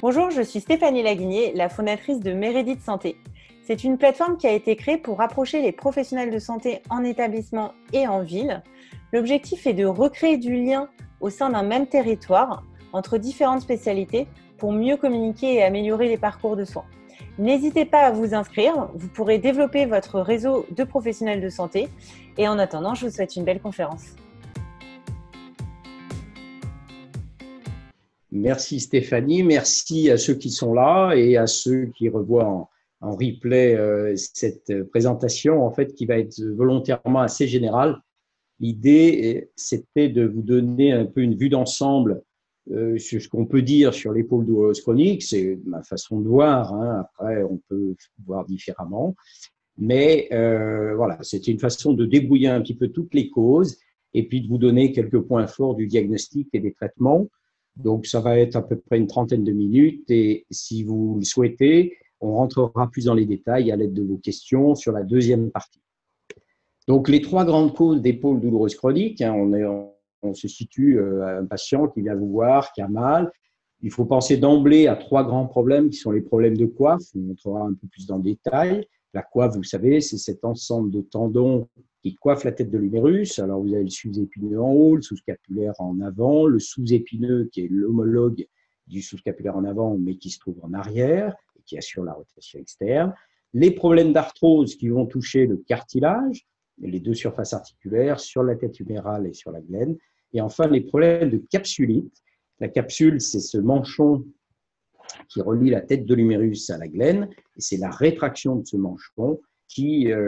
Bonjour, je suis Stéphanie Laguinier, la fondatrice de Meredith Santé. C'est une plateforme qui a été créée pour rapprocher les professionnels de santé en établissement et en ville. L'objectif est de recréer du lien au sein d'un même territoire entre différentes spécialités pour mieux communiquer et améliorer les parcours de soins. N'hésitez pas à vous inscrire, vous pourrez développer votre réseau de professionnels de santé. Et en attendant, je vous souhaite une belle conférence. Merci Stéphanie, merci à ceux qui sont là et à ceux qui revoient en replay cette présentation en fait qui va être volontairement assez générale. L'idée, c'était de vous donner un peu une vue d'ensemble sur ce qu'on peut dire sur l'épaule douloureuse chronique. C'est ma façon de voir, hein. Après on peut voir différemment. Mais voilà, c'était une façon de débrouiller un petit peu toutes les causes et puis de vous donner quelques points forts du diagnostic et des traitements. Donc, ça va être à peu près une trentaine de minutes et si vous le souhaitez, on rentrera plus dans les détails à l'aide de vos questions sur la deuxième partie. Donc, les trois grandes causes d'épaule douloureuse chronique, hein, on se situe à un patient qui vient vous voir, qui a mal. Il faut penser d'emblée à trois grands problèmes qui sont les problèmes de coiffe. On montrera un peu plus dans le détail. La coiffe, vous savez, c'est cet ensemble de tendons qui coiffe la tête de l'humérus. Alors, vous avez le sous-épineux en haut, le sous-scapulaire en avant, le sous-épineux qui est l'homologue du sous-scapulaire en avant, mais qui se trouve en arrière et qui assure la rotation externe. Les problèmes d'arthrose qui vont toucher le cartilage, les deux surfaces articulaires sur la tête humérale et sur la glène. Et enfin, les problèmes de capsulite. La capsule, c'est ce manchon qui relie la tête de l'humérus à la glène, et c'est la rétraction de ce manchon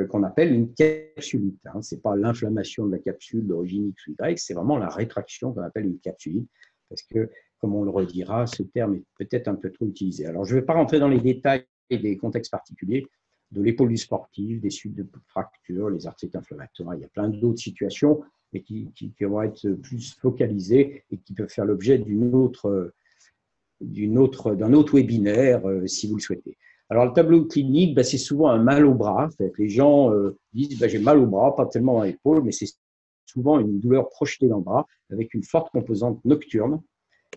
qu'on appelle une capsulite. Hein. Ce n'est pas l'inflammation de la capsule d'origine X ou Y, c'est vraiment la rétraction qu'on appelle une capsulite, parce que, comme on le redira, ce terme est peut-être un peu trop utilisé. Alors, je ne vais pas rentrer dans les détails des contextes particuliers de l'épaule du sportif, des suites de fractures, les arthrites inflammatoires, il y a plein d'autres situations, mais qui vont être plus focalisées et qui peuvent faire l'objet d'un autre webinaire, si vous le souhaitez. Alors, le tableau clinique, c'est souvent un mal au bras. Les gens disent j'ai mal au bras, pas tellement dans l'épaule, mais c'est souvent une douleur projetée dans le bras avec une forte composante nocturne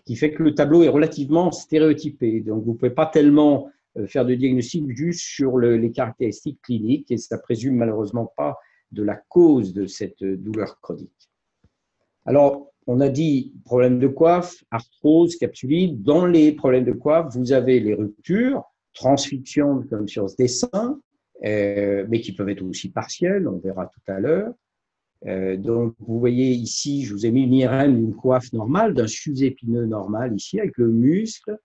qui fait que le tableau est relativement stéréotypé. Donc, vous ne pouvez pas tellement faire de diagnostic juste sur les caractéristiques cliniques et ça ne présume malheureusement pas de la cause de cette douleur chronique. Alors, on a dit problème de coiffe, arthrose, capsulite. Dans les problèmes de coiffe, vous avez les ruptures, transfixion comme sur ce dessin, mais qui peuvent être aussi partielles, on verra tout à l'heure. Donc, vous voyez ici, je vous ai mis une IRM d'une coiffe normale, d'un sous-épineux normal ici, avec le muscle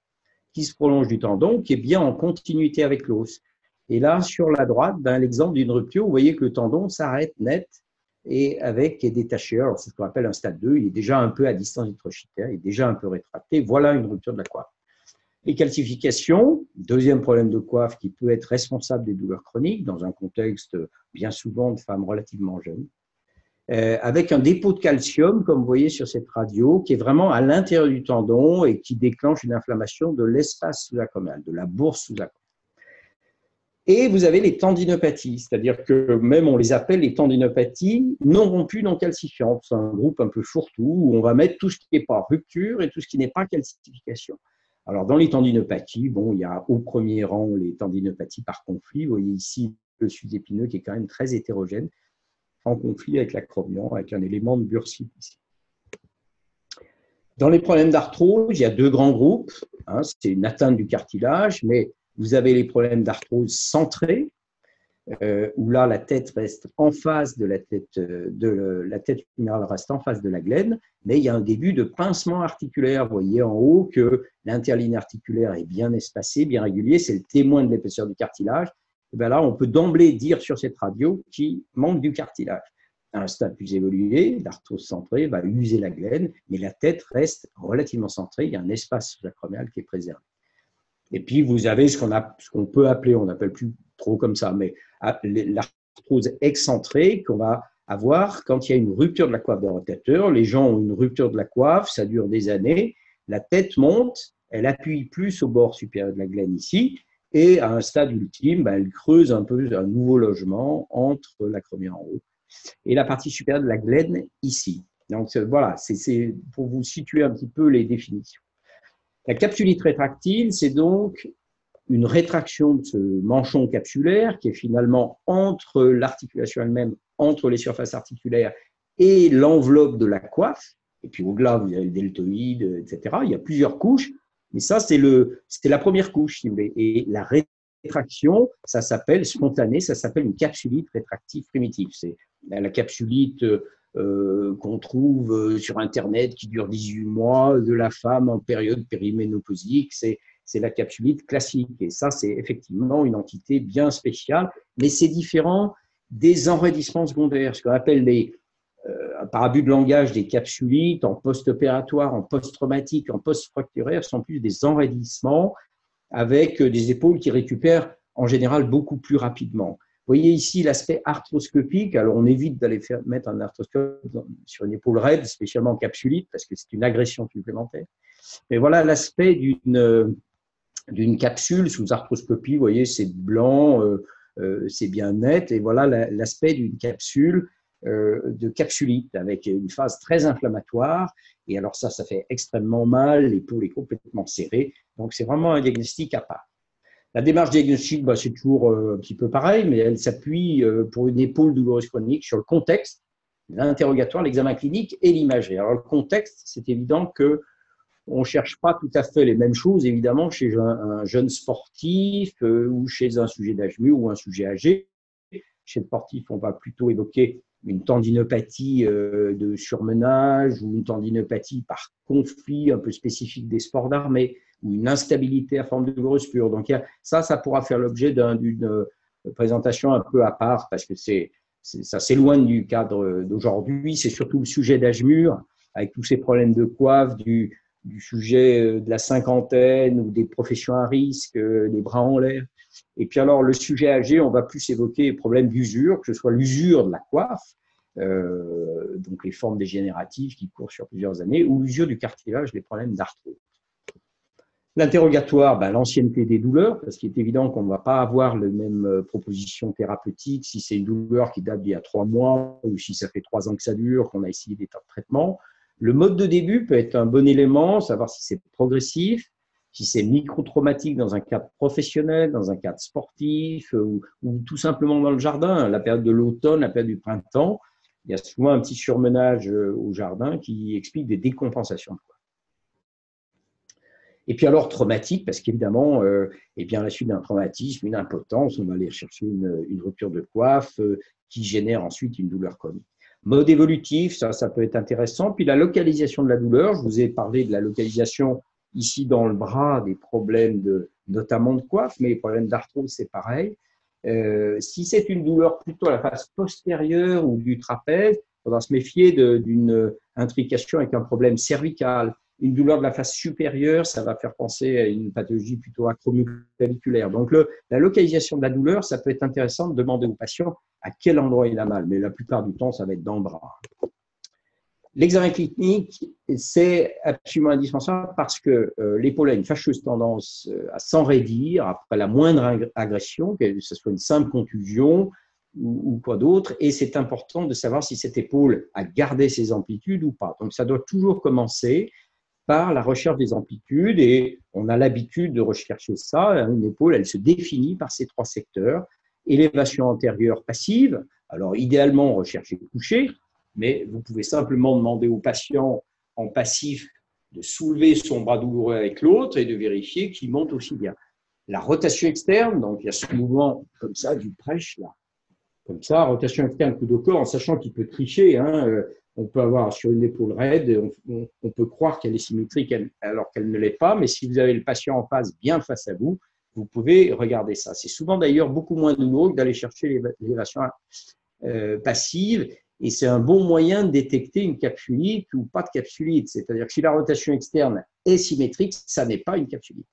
qui se prolonge du tendon, qui est bien en continuité avec l'os. Et là, sur la droite, l'exemple d'une rupture, vous voyez que le tendon s'arrête net et est détaché. Alors, c'est ce qu'on appelle un stade 2, il est déjà un peu à distance du trochiter, il est déjà un peu rétracté. Voilà une rupture de la coiffe. Les calcifications, deuxième problème de coiffe qui peut être responsable des douleurs chroniques dans un contexte bien souvent de femmes relativement jeunes, avec un dépôt de calcium, comme vous voyez sur cette radio, qui est vraiment à l'intérieur du tendon et qui déclenche une inflammation de l'espace sous-acromial, de la bourse sous-acromiale. Et vous avez les tendinopathies, c'est-à-dire que même on les appelle les tendinopathies non rompues, non calcifiantes. C'est un groupe un peu fourre-tout où on va mettre tout ce qui n'est pas rupture et tout ce qui n'est pas calcification. Alors, dans les tendinopathies, il y a au premier rang les tendinopathies par conflit. Vous voyez ici le sous-épineux qui est quand même très hétérogène, en conflit avec l'acromion, avec un élément de bursite ici. Dans les problèmes d'arthrose, il y a deux grands groupes. Hein, c'est une atteinte du cartilage, mais vous avez les problèmes d'arthrose centrée, où là, la tête reste en face de la tête humérale reste en face de la glène, mais il y a un début de pincement articulaire. Vous voyez en haut que l'interligne articulaire est bien espacée, bien régulier, c'est le témoin de l'épaisseur du cartilage. Et bien là, on peut d'emblée dire sur cette radio qu'il manque du cartilage. À un stade plus évolué, l'arthrose centrée va user la glène, mais la tête reste relativement centrée, il y a un espace sous-acromial qui est préservé. Et puis, vous avez ce qu'on peut appeler, on n'appelle plus trop comme ça, mais l'arthrose excentrée qu'on va avoir quand il y a une rupture de la coiffe de rotateur. Les gens ont une rupture de la coiffe, ça dure des années, la tête monte, elle appuie plus au bord supérieur de la glène ici, et à un stade ultime, elle creuse un peu un nouveau logement entre l'acromion en haut et la partie supérieure de la glène ici. Donc voilà, c'est pour vous situer un petit peu les définitions. La capsulite rétractile, c'est donc une rétraction de ce manchon capsulaire qui est finalement entre l'articulation elle-même, entre les surfaces articulaires et l'enveloppe de la coiffe. Et puis au-delà, vous avez le deltoïde, etc. Il y a plusieurs couches, mais ça, c'est la première couche, si vous voulez. Et la rétraction, ça s'appelle spontanée, ça s'appelle une capsulite rétractive primitive. C'est la capsulite qu'on trouve sur Internet qui dure 18 mois de la femme en période périménopausique. C'est la capsulite classique. Et ça, c'est effectivement une entité bien spéciale, mais c'est différent des enraidissements secondaires, ce qu'on appelle par abus de langage, des capsulites en post-opératoire, en post-traumatique, en post-fracturaire, sont plus des enraidissements avec des épaules qui récupèrent en général beaucoup plus rapidement. Vous voyez ici l'aspect arthroscopique. Alors, on évite d'aller mettre un arthroscope sur une épaule raide, spécialement en capsulite, parce que c'est une agression supplémentaire. Mais voilà l'aspect d'une capsule sous arthroscopie. Vous voyez, c'est blanc, c'est bien net. Et voilà l'aspect d'une capsule de capsulite avec une phase très inflammatoire. Et alors ça fait extrêmement mal. L'épaule est complètement serrée. Donc, c'est vraiment un diagnostic à part. La démarche diagnostique, c'est toujours un petit peu pareil, mais elle s'appuie pour une épaule douloureuse chronique sur le contexte, l'interrogatoire, l'examen clinique et l'imagerie. Alors, le contexte, c'est évident que on ne cherche pas tout à fait les mêmes choses, évidemment, chez un jeune sportif ou chez un sujet d'âge mûr ou un sujet âgé. Chez le sportif, on va plutôt évoquer une tendinopathie de surmenage ou une tendinopathie par conflit un peu spécifique des sports d'armée ou une instabilité à forme de douloureuse pure. Donc, ça pourra faire l'objet d'une présentation un peu à part parce que ça s'éloigne du cadre d'aujourd'hui. C'est surtout le sujet d'âge mûr avec tous ces problèmes de coiffe, du sujet de la cinquantaine ou des professions à risque, les bras en l'air. Et puis alors, le sujet âgé, on va plus évoquer les problèmes d'usure, que ce soit l'usure de la coiffe, donc les formes dégénératives qui courent sur plusieurs années, ou l'usure du cartilage, les problèmes d'arthrose. L'interrogatoire, l'ancienneté des douleurs, parce qu'il est évident qu'on ne va pas avoir les mêmes propositions thérapeutiques si c'est une douleur qui date d'il y a 3 mois ou si ça fait 3 ans que ça dure, qu'on a essayé des tas de traitements. Le mode de début peut être un bon élément, savoir si c'est progressif, si c'est micro-traumatique dans un cadre professionnel, dans un cadre sportif ou tout simplement dans le jardin. La période de l'automne, la période du printemps, il y a souvent un petit surmenage au jardin qui explique des décompensations. Et puis alors traumatique, parce qu'évidemment, à la suite d'un traumatisme, une impotence, on va aller chercher une rupture de coiffe qui génère ensuite une douleur chronique. Mode évolutif, ça peut être intéressant. Puis la localisation de la douleur, je vous ai parlé de la localisation ici dans le bras, des problèmes notamment de coiffe, mais les problèmes d'arthrose, c'est pareil. Si c'est une douleur plutôt à la face postérieure ou du trapèze, il faudra se méfier d'une intrication avec un problème cervical. Une douleur de la face supérieure, ça va faire penser à une pathologie plutôt acromioclaviculaire. Donc, la localisation de la douleur, ça peut être intéressant de demander au patient à quel endroit il a mal, mais la plupart du temps, ça va être dans le bras. L'examen clinique, c'est absolument indispensable parce que l'épaule a une fâcheuse tendance à s'enraidir après la moindre agression, que ce soit une simple contusion ou quoi d'autre, et c'est important de savoir si cette épaule a gardé ses amplitudes ou pas. Donc, ça doit toujours commencer par la recherche des amplitudes et on a l'habitude de rechercher ça. Une épaule, elle se définit par ces 3 secteurs. Élévation antérieure passive, alors idéalement rechercher couché, mais vous pouvez simplement demander au patient en passif de soulever son bras douloureux avec l'autre et de vérifier qu'il monte aussi bien. La rotation externe, donc il y a ce mouvement comme ça du prêche là, comme ça, rotation externe coup de corps, en sachant qu'il peut tricher. On peut avoir sur une épaule raide, on peut croire qu'elle est symétrique alors qu'elle ne l'est pas, mais si vous avez le patient en face, bien face à vous, vous pouvez regarder ça. C'est souvent d'ailleurs beaucoup moins douloureux que d'aller chercher l'élévation passive, et c'est un bon moyen de détecter une capsulite ou pas de capsulite. C'est-à-dire que si la rotation externe est symétrique, ça n'est pas une capsulite.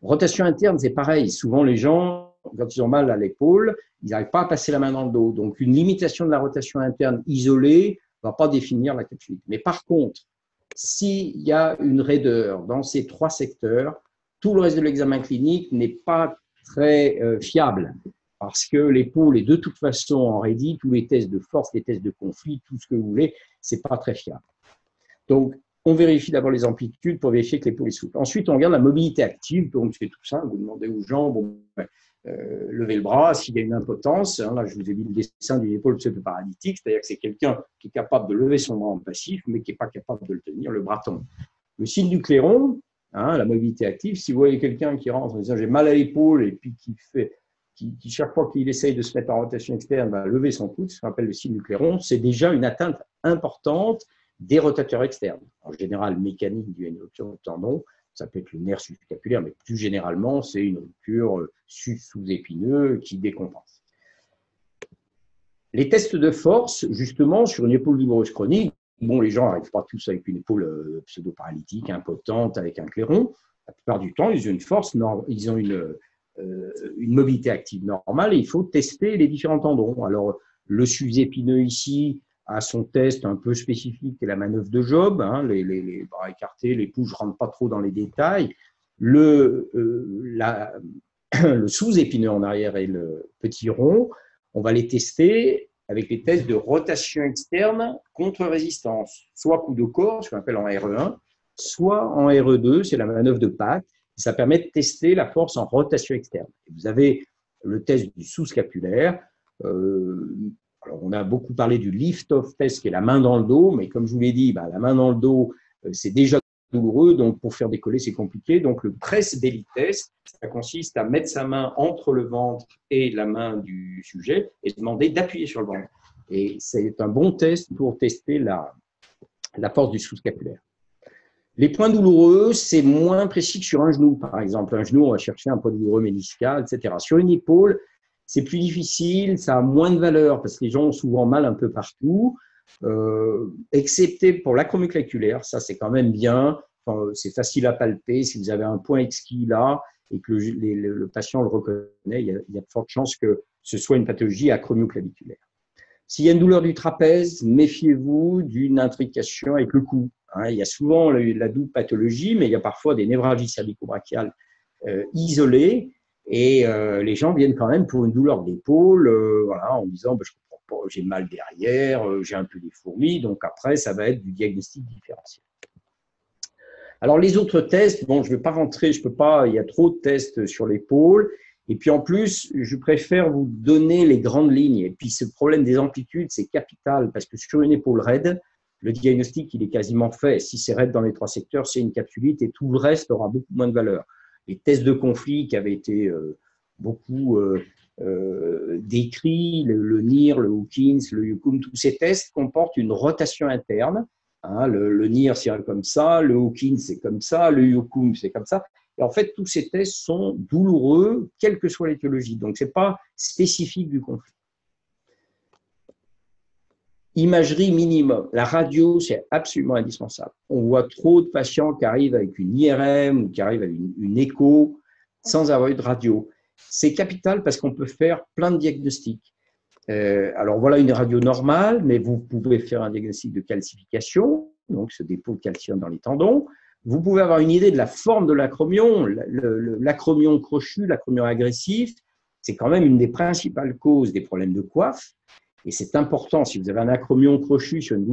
Rotation interne, c'est pareil. Souvent, les gens, quand ils ont mal à l'épaule, ils n'arrivent pas à passer la main dans le dos. Donc, une limitation de la rotation interne isolée ne va pas définir la capsulite. Mais par contre, s'il y a une raideur dans ces 3 secteurs, tout le reste de l'examen clinique n'est pas très fiable parce que l'épaule est de toute façon enraidie, tous les tests de force, les tests de conflit, tout ce que vous voulez, ce n'est pas très fiable. Donc, On vérifie d'abord les amplitudes pour vérifier que l'épaule est souple. Ensuite, on regarde la mobilité active. Donc, c'est tout simple. Vous demandez aux gens, bon, levez le bras s'il y a une impotence. Hein, là, je vous ai mis le dessin d'une épaule pseudo-paralytique, c'est-à-dire que c'est quelqu'un qui est capable de lever son bras en passif, mais qui n'est pas capable de le tenir, le bras tombe. Le signe du clairon, hein, la mobilité active, si vous voyez quelqu'un qui rentre en disant j'ai mal à l'épaule et puis qui chaque fois qu'il essaye de se mettre en rotation externe va lever son coude, ce qu'on appelle le signe du clairon, c'est déjà une atteinte importante des rotateurs externes. En général, mécanique due à une rupture du tendon, ça peut être le nerf subscapulaire, mais plus généralement, c'est une rupture sous-épineux qui décompense. Les tests de force, justement, sur une épaule douloureuse chronique, bon, les gens n'arrivent pas tous avec une épaule pseudo-paralytique, impotente, avec un clairon. La plupart du temps, ils ont une force, ils ont une mobilité active normale et il faut tester les différents tendons. Alors, le sus-épineux ici a son test un peu spécifique, qui est la manœuvre de Job, hein, les bras écartés, les pouces, je ne rentre pas trop dans les détails. Le sous-épineux en arrière et le petit rond, on va les tester avec les tests de rotation externe contre résistance, soit coup de corps, ce qu'on appelle en RE1, soit en RE2, c'est la manœuvre de Pack. Ça permet de tester la force en rotation externe. Et vous avez le test du sous-scapulaire. Alors on a beaucoup parlé du lift-off test, qui est la main dans le dos, mais comme je vous l'ai dit, la main dans le dos, c'est déjà douloureux, donc pour faire décoller, c'est compliqué. Donc le press belly test, ça consiste à mettre sa main entre le ventre et la main du sujet et demander d'appuyer sur le ventre. Et c'est un bon test pour tester la force du sous-scapulaire. Les points douloureux, c'est moins précis que sur un genou, par exemple. Un genou, on va chercher un point douloureux méniscal, etc. Sur une épaule, c'est plus difficile, ça a moins de valeur parce que les gens ont souvent mal un peu partout, excepté pour l'acromioclaviculaire, ça c'est quand même bien, enfin, c'est facile à palper. Si vous avez un point exquis là et que le patient le reconnaît, il y a de fortes chances que ce soit une pathologie acromioclaviculaire. S'il y a une douleur du trapèze, méfiez-vous d'une intrication avec le cou. Hein, il y a souvent la double pathologie, mais il y a parfois des névralgies cervico-brachiales isolées. Et les gens viennent quand même pour une douleur d'épaule, voilà, en disant je comprends pas, j'ai mal derrière, j'ai un peu des fourmis. Donc après, ça va être du diagnostic différentiel. Alors les autres tests, bon, je ne vais pas rentrer, je peux pas, il y a trop de tests sur l'épaule. Et puis en plus, je préfère vous donner les grandes lignes. Et puis ce problème des amplitudes, c'est capital parce que sur une épaule raide, le diagnostic il est quasiment fait. Si c'est raide dans les trois secteurs, c'est une capsulite et tout le reste aura beaucoup moins de valeur. Les tests de conflit qui avaient été beaucoup décrits, le NIR, le Hawkins, le Hucum, tous ces tests comportent une rotation interne. Hein, le NIR, c'est comme ça, le Hawkins, c'est comme ça, le Hucum, c'est comme ça. Et en fait, tous ces tests sont douloureux, quelle que soit l'étiologie. Donc, ce n'est pas spécifique du conflit. Imagerie minimum. La radio, c'est absolument indispensable. On voit trop de patients qui arrivent avec une IRM ou qui arrivent avec une écho sans avoir eu de radio. C'est capital parce qu'on peut faire plein de diagnostics. Alors voilà une radio normale, mais vous pouvez faire un diagnostic de calcification, donc ce dépôt de calcium dans les tendons. Vous pouvez avoir une idée de la forme de l'acromion, l'acromion crochu, l'acromion agressif. C'est quand même une des principales causes des problèmes de coiffe. Et c'est important, si vous avez un acromion crochu sur une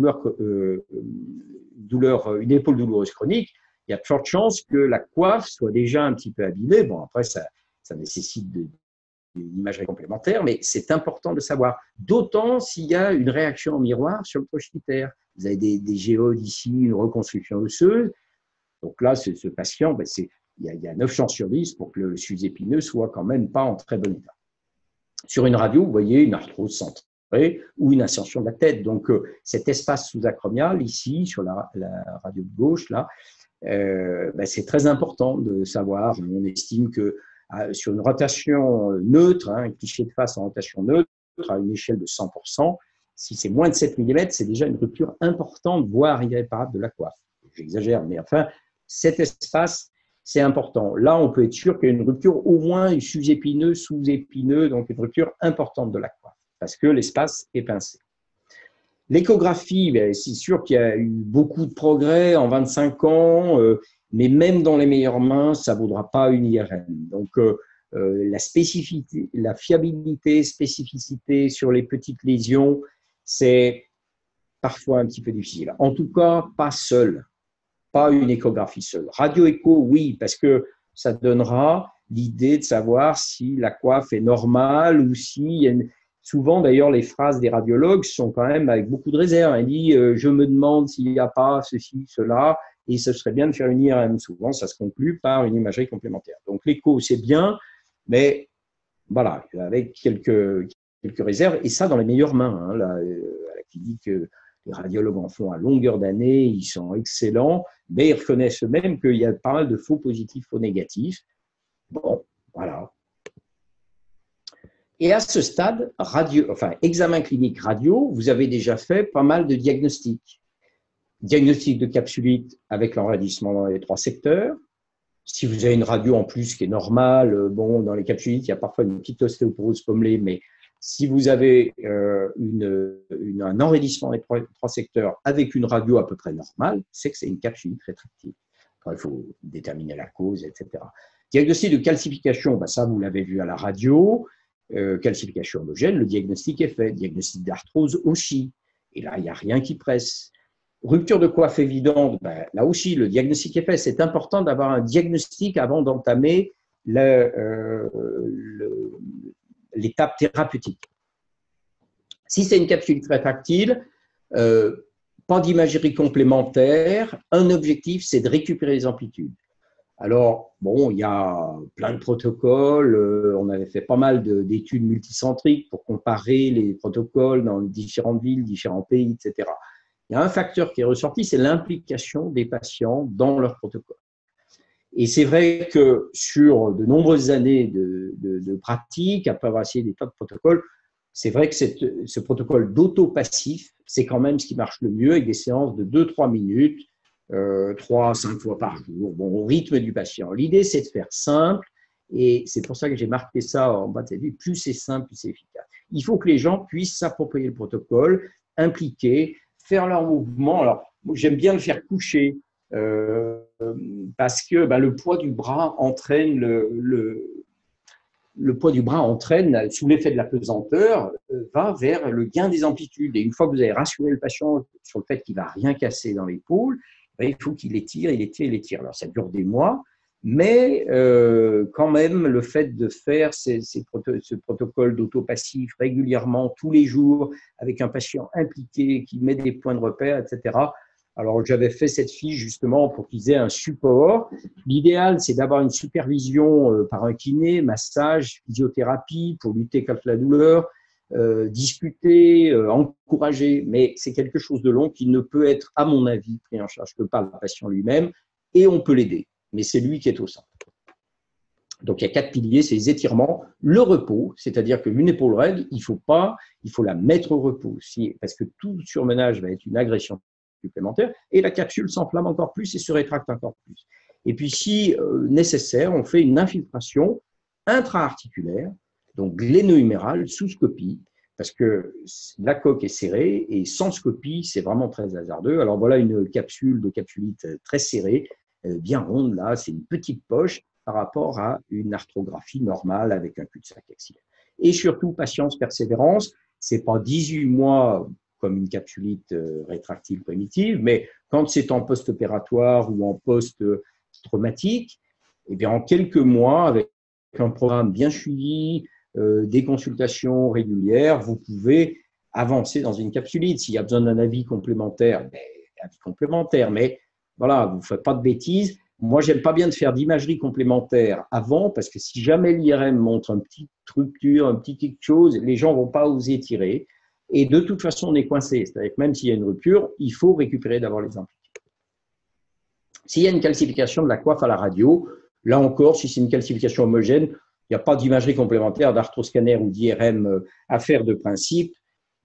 épaule douloureuse chronique, il y a de fortes chances que la coiffe soit déjà un petit peu abîmée. Bon, après, ça nécessite une imagerie complémentaire, mais c'est important de savoir. D'autant s'il y a une réaction en miroir sur le prochitaire. Vous avez des géodes ici, une reconstruction osseuse. Donc là, ce patient, il y a 9 chances sur 10 pour que le sus-épineux soit quand même pas en très bon état. Sur une radio, vous voyez une arthrose centrale ou une ascension de la tête. Donc, cet espace sous-acromial, ici, sur la radio de gauche, là, c'est très important de savoir. On estime que sur une rotation neutre, un cliché de face en rotation neutre, à une échelle de 100%, si c'est moins de 7 mm, c'est déjà une rupture importante, voire irréparable de la coiffe. J'exagère, mais enfin, cet espace, c'est important. Là, on peut être sûr qu'il y a une rupture au moins sus-épineux, sous-épineux, donc une rupture importante de la coiffe, parce que l'espace est pincé. L'échographie, c'est sûr qu'il y a eu beaucoup de progrès en 25 ans, mais même dans les meilleures mains, ça ne vaudra pas une IRM. Donc, la spécificité, la fiabilité, spécificité sur les petites lésions, c'est parfois un petit peu difficile. En tout cas, pas seul. pas une échographie seule. Radio-écho, oui, parce que ça donnera l'idée de savoir si la coiffe est normale ou si… Il y a une… Souvent, d'ailleurs, les phrases des radiologues sont quand même avec beaucoup de réserve. Elle dit « je me demande s'il n'y a pas ceci, cela ». Et ce serait bien de faire une IRM. Souvent, ça se conclut par une imagerie complémentaire. Donc, l'écho, c'est bien, mais voilà, avec quelques réserves. Et ça, dans les meilleures mains. Hein, à la clinique, les radiologues en font à longueur d'année, ils sont excellents, mais ils reconnaissent eux-mêmes qu'il y a pas mal de faux positifs, faux négatifs. Bon, voilà. Et à ce stade, examen clinique radio, vous avez déjà fait pas mal de diagnostics. Diagnostic de capsulite avec l'enraidissement dans les 3 secteurs. Si vous avez une radio en plus qui est normale, bon, dans les capsulites, il y a parfois une petite ostéoporose pommelée, mais si vous avez un enraidissement des 3 secteurs avec une radio à peu près normale, c'est que c'est une capsulite rétractile. Alors, il faut déterminer la cause, etc. Diagnostic de calcification, ben ça, vous l'avez vu à la radio. Calcification homogène, le diagnostic est fait. Diagnostic d'arthrose aussi. Et là, il n'y a rien qui presse. Rupture de coiffe évidente, ben, là aussi, le diagnostic est fait. C'est important d'avoir un diagnostic avant d'entamer l'étape thérapeutique. Si c'est une capsule rétractile, pas d'imagerie complémentaire. Un objectif, c'est de récupérer les amplitudes. Alors, bon, il y a plein de protocoles. On avait fait pas mal d'études multicentriques pour comparer les protocoles dans différentes villes, différents pays, etc. Il y a un facteur qui est ressorti, c'est l'implication des patients dans leur protocole. Et c'est vrai que sur de nombreuses années de pratique, après avoir essayé des tas de protocoles, c'est vrai que ce protocole d'auto-passif, c'est quand même ce qui marche le mieux avec des séances de 2-3 minutes, 3 à 5 fois par jour, bon, au rythme du patient. L'idée, c'est de faire simple, et c'est pour ça que j'ai marqué ça en bas de cette vie. Plus c'est simple, plus c'est efficace. Il faut que les gens puissent s'approprier le protocole, impliquer, faire leur mouvement. Alors, j'aime bien le faire coucher, parce que le poids du bras entraîne le poids du bras entraîne, sous l'effet de la pesanteur, va vers le gain des amplitudes. Et une fois que vous avez rassuré le patient sur le fait qu'il ne va rien casser dans l'épaule, il faut qu'il étire, il étire, il étire. Alors, ça dure des mois, mais quand même, le fait de faire ce protocole d'autopassif régulièrement, tous les jours, avec un patient impliqué qui met des points de repère, etc. Alors, j'avais fait cette fiche justement pour qu'ils aient un support. L'idéal, c'est d'avoir une supervision par un kiné, massage, physiothérapie pour lutter contre la douleur, discuter, encourager, mais c'est quelque chose de long qui ne peut être, à mon avis, pris en charge que par le patient lui-même, et on peut l'aider, mais c'est lui qui est au centre. Donc, il y a 4 piliers, c'est les étirements, le repos, c'est-à-dire qu'une épaule raide, il faut la mettre au repos, parce que tout surmenage va être une agression supplémentaire, et la capsule s'enflamme encore plus et se rétracte encore plus. Et puis, si nécessaire, on fait une infiltration intra-articulaire, donc gléno-humérale, sous scopie, parce que la coque est serrée, et sans scopie, c'est vraiment très hasardeux. Alors voilà une capsule de capsulite très serrée, bien ronde, là, c'est une petite poche par rapport à une arthrographie normale avec un cul-de-sac axillaire. Et surtout, patience, persévérance, c'est pas 18 mois comme une capsulite rétractile primitive, mais quand c'est en post-opératoire ou en post-traumatique, eh bien en quelques mois, avec un programme bien suivi, des consultations régulières, vous pouvez avancer dans une capsulite. S'il y a besoin d'un avis complémentaire, avis complémentaire, mais voilà, vous ne faites pas de bêtises. Moi, j'aime pas bien de faire d'imagerie complémentaire avant, parce que si jamais l'IRM montre une petite rupture, un petit quelque chose, les gens vont pas oser tirer. Et de toute façon, on est coincé. C'est-à-dire que même s'il y a une rupture, il faut récupérer d'abord les amplitudes. S'il y a une calcification de la coiffe à la radio, là encore, si c'est une calcification homogène, il n'y a pas d'imagerie complémentaire, d'arthroscanner ou d'IRM à faire de principe.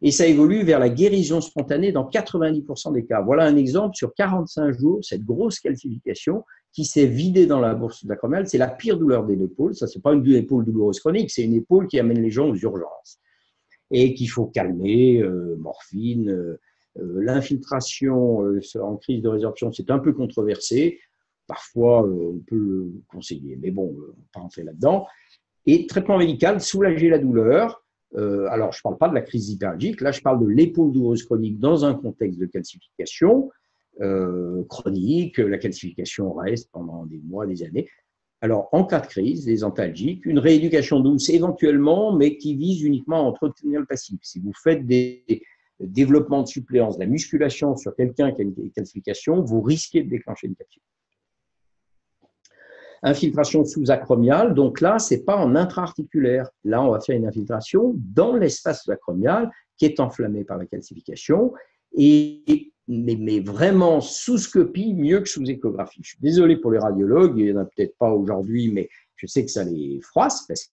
Et ça évolue vers la guérison spontanée dans 90% des cas. Voilà un exemple sur 45 jours, cette grosse calcification qui s'est vidée dans la bourse d'acromiale. C'est la pire douleur de l'épaule. Ça, ce n'est pas une épaule douloureuse chronique, c'est une épaule qui amène les gens aux urgences. Et qu'il faut calmer, morphine, l'infiltration en crise de résorption, c'est un peu controversé. Parfois, on peut le conseiller, mais bon, on ne va pas rentrer là-dedans. Et traitement médical, soulager la douleur. Alors, je ne parle pas de la crise hyperalgique, là, je parle de l'épaule douloureuse chronique dans un contexte de calcification. chronique, la calcification reste pendant des mois, des années. Alors, en cas de crise, les antalgiques, une rééducation douce éventuellement, mais qui vise uniquement à entretenir le passif. Si vous faites des développements de suppléance, de la musculation sur quelqu'un qui a une calcification, vous risquez de déclencher une capsule. Infiltration sous-acromiale, donc là, ce n'est pas en intra-articulaire. Là, on va faire une infiltration dans l'espace sous-acromial qui est enflammé par la calcification, mais vraiment sous scopie mieux que sous échographie. Je suis désolé pour les radiologues, il n'y en a peut-être pas aujourd'hui, mais je sais que ça les froisse parce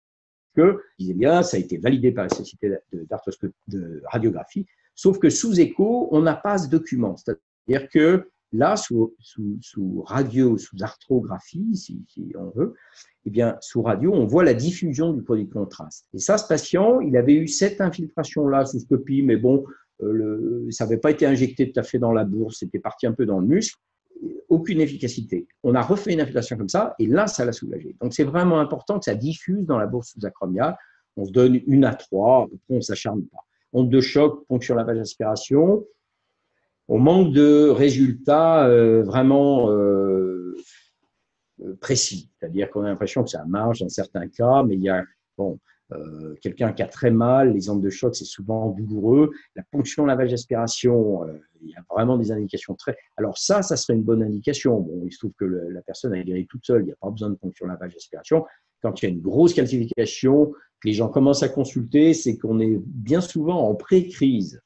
que, je disais bien, ça a été validé par la Société de radiographie, sauf que sous écho, on n'a pas ce document. C'est-à-dire que là, sous radio, sous arthrographie, si on veut, eh bien, sous radio, on voit la diffusion du produit de contraste. Et ça, ce patient, il avait eu cette infiltration-là sous scopie, mais bon, ça n'avait pas été injecté tout à fait dans la bourse, c'était parti un peu dans le muscle, aucune efficacité. On a refait une infiltration comme ça, et là, ça l'a soulagé. Donc, c'est vraiment important que ça diffuse dans la bourse sous-acromiale. On se donne 1 à 3, après, on ne s'acharne pas. Onde de choc, ponction lavage aspiration. On manque de résultats vraiment précis, c'est-à-dire qu'on a l'impression que ça marche dans certains cas, mais il y a quelqu'un qui a très mal, les ondes de choc, c'est souvent douloureux. La ponction lavage aspiration, il y a vraiment des indications très… Alors ça serait une bonne indication. Bon, il se trouve que la personne a guéri toute seule, il n'y a pas besoin de ponction lavage aspiration. Quand il y a une grosse calcification, que les gens commencent à consulter, c'est qu'on est bien souvent en pré-crise.